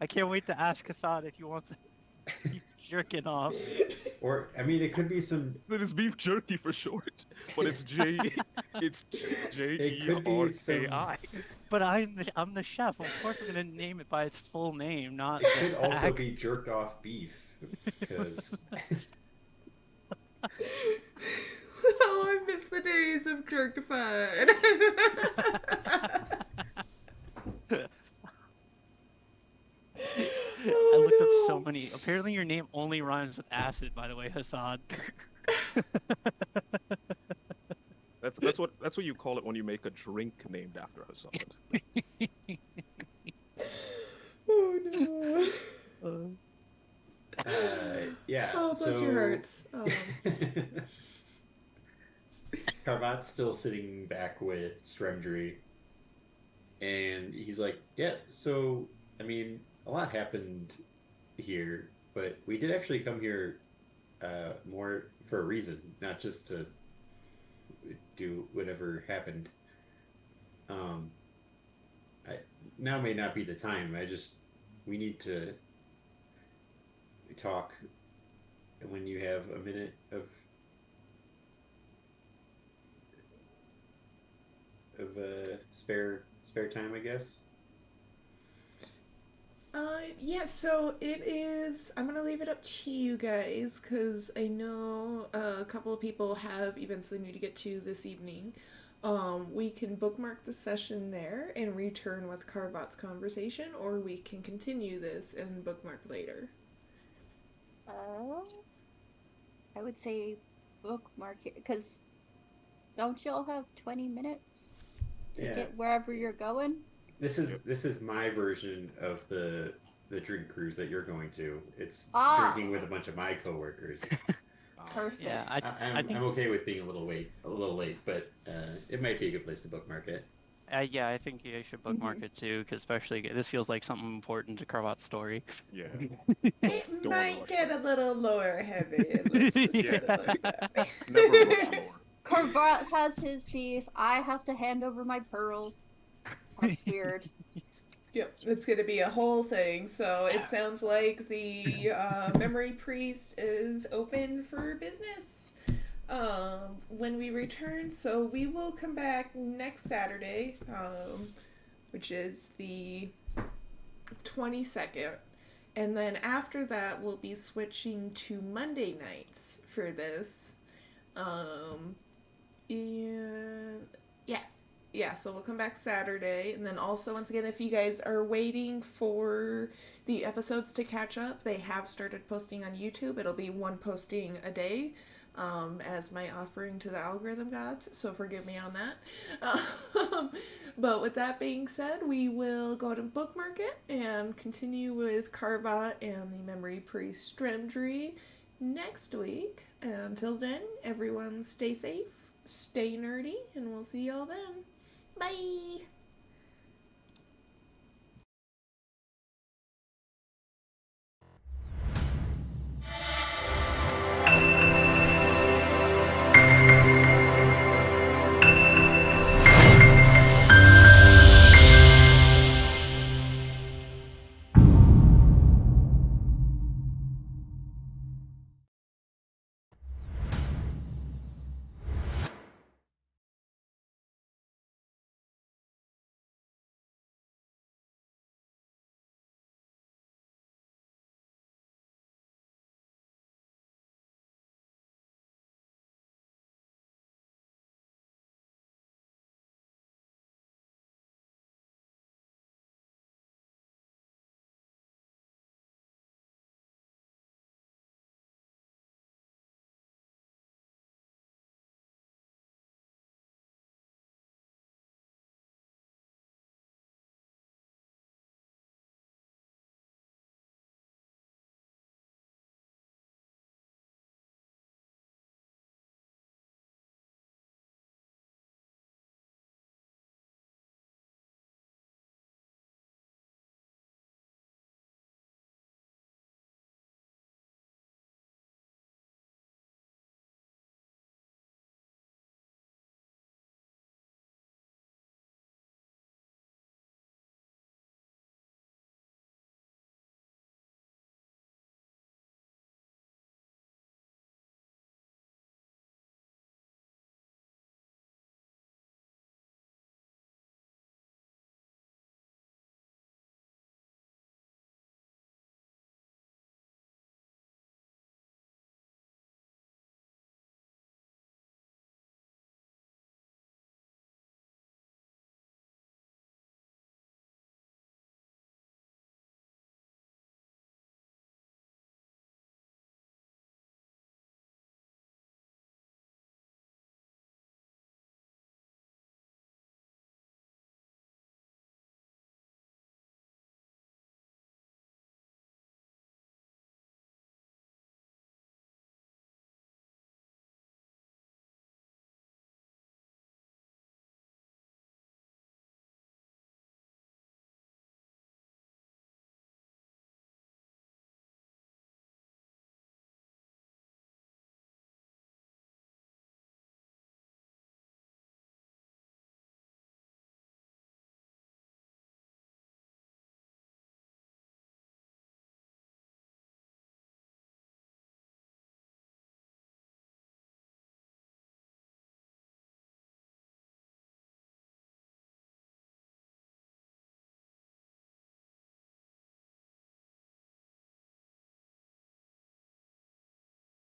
Speaker 2: I can't wait to ask Assad if he wants to keep jerking off.
Speaker 4: Or, I mean, it could be some.
Speaker 3: It is beef jerky for short, but it's J. It's Jerki.
Speaker 2: But I'm the chef. Of course, I'm gonna name it by its full name, not.
Speaker 4: It could
Speaker 2: the
Speaker 4: also
Speaker 2: act.
Speaker 4: be jerked off beef, because
Speaker 1: Oh, I miss the days of jerkified.
Speaker 2: I looked up so many. Apparently, your name only rhymes with acid. By the way, Hassad.
Speaker 3: That's what you call it when you make a drink named after Hassan.
Speaker 1: Oh no.
Speaker 4: yeah.
Speaker 1: Oh, bless your hearts.
Speaker 4: Carvat's still sitting back with Stremdry, and he's like, "Yeah, so I mean, a lot happened here, but we did actually come here more for a reason, not just to do whatever happened. Now may not be the time. We need to talk when you have a minute of spare time, I guess."
Speaker 1: Yeah, so it is. I'm gonna leave it up to you guys because I know a couple of people have events they need to get to this evening. We can bookmark the session there and return with Carvat's conversation, or we can continue this and bookmark later.
Speaker 5: I would say bookmark it, because don't y'all have 20 minutes to get wherever you're going?
Speaker 4: This is my version of the drink cruise that you're going to. It's drinking with a bunch of my coworkers.
Speaker 5: Perfect.
Speaker 2: Yeah,
Speaker 4: I'm okay with being a little late, but it might be a good place to bookmark it.
Speaker 2: yeah, I think you should bookmark it too, because especially this feels like something important to Carvat's story.
Speaker 3: Yeah.
Speaker 1: It
Speaker 3: Don't
Speaker 1: might
Speaker 3: rush
Speaker 1: get
Speaker 3: that.
Speaker 1: a little lore heavy. Let's just put it like that.
Speaker 3: Never rush more.
Speaker 5: Carvat has his piece. I have to hand over my pearl. That's weird.
Speaker 1: Yep, it's going to be a whole thing. So it sounds like the memory priest is open for business when we return. So we will come back next Saturday, which is the 22nd. And then after that, we'll be switching to Monday nights for this. And yeah, so we'll come back Saturday. And then also, once again, if you guys are waiting for the episodes to catch up, they have started posting on YouTube. It'll be one posting a day as my offering to the algorithm gods. So forgive me on that. But with that being said, we will go ahead and bookmark it and continue with Carvat and the Memory Priest Stremdry next week. Until then, everyone stay safe, stay nerdy, and we'll see y'all then. Bye!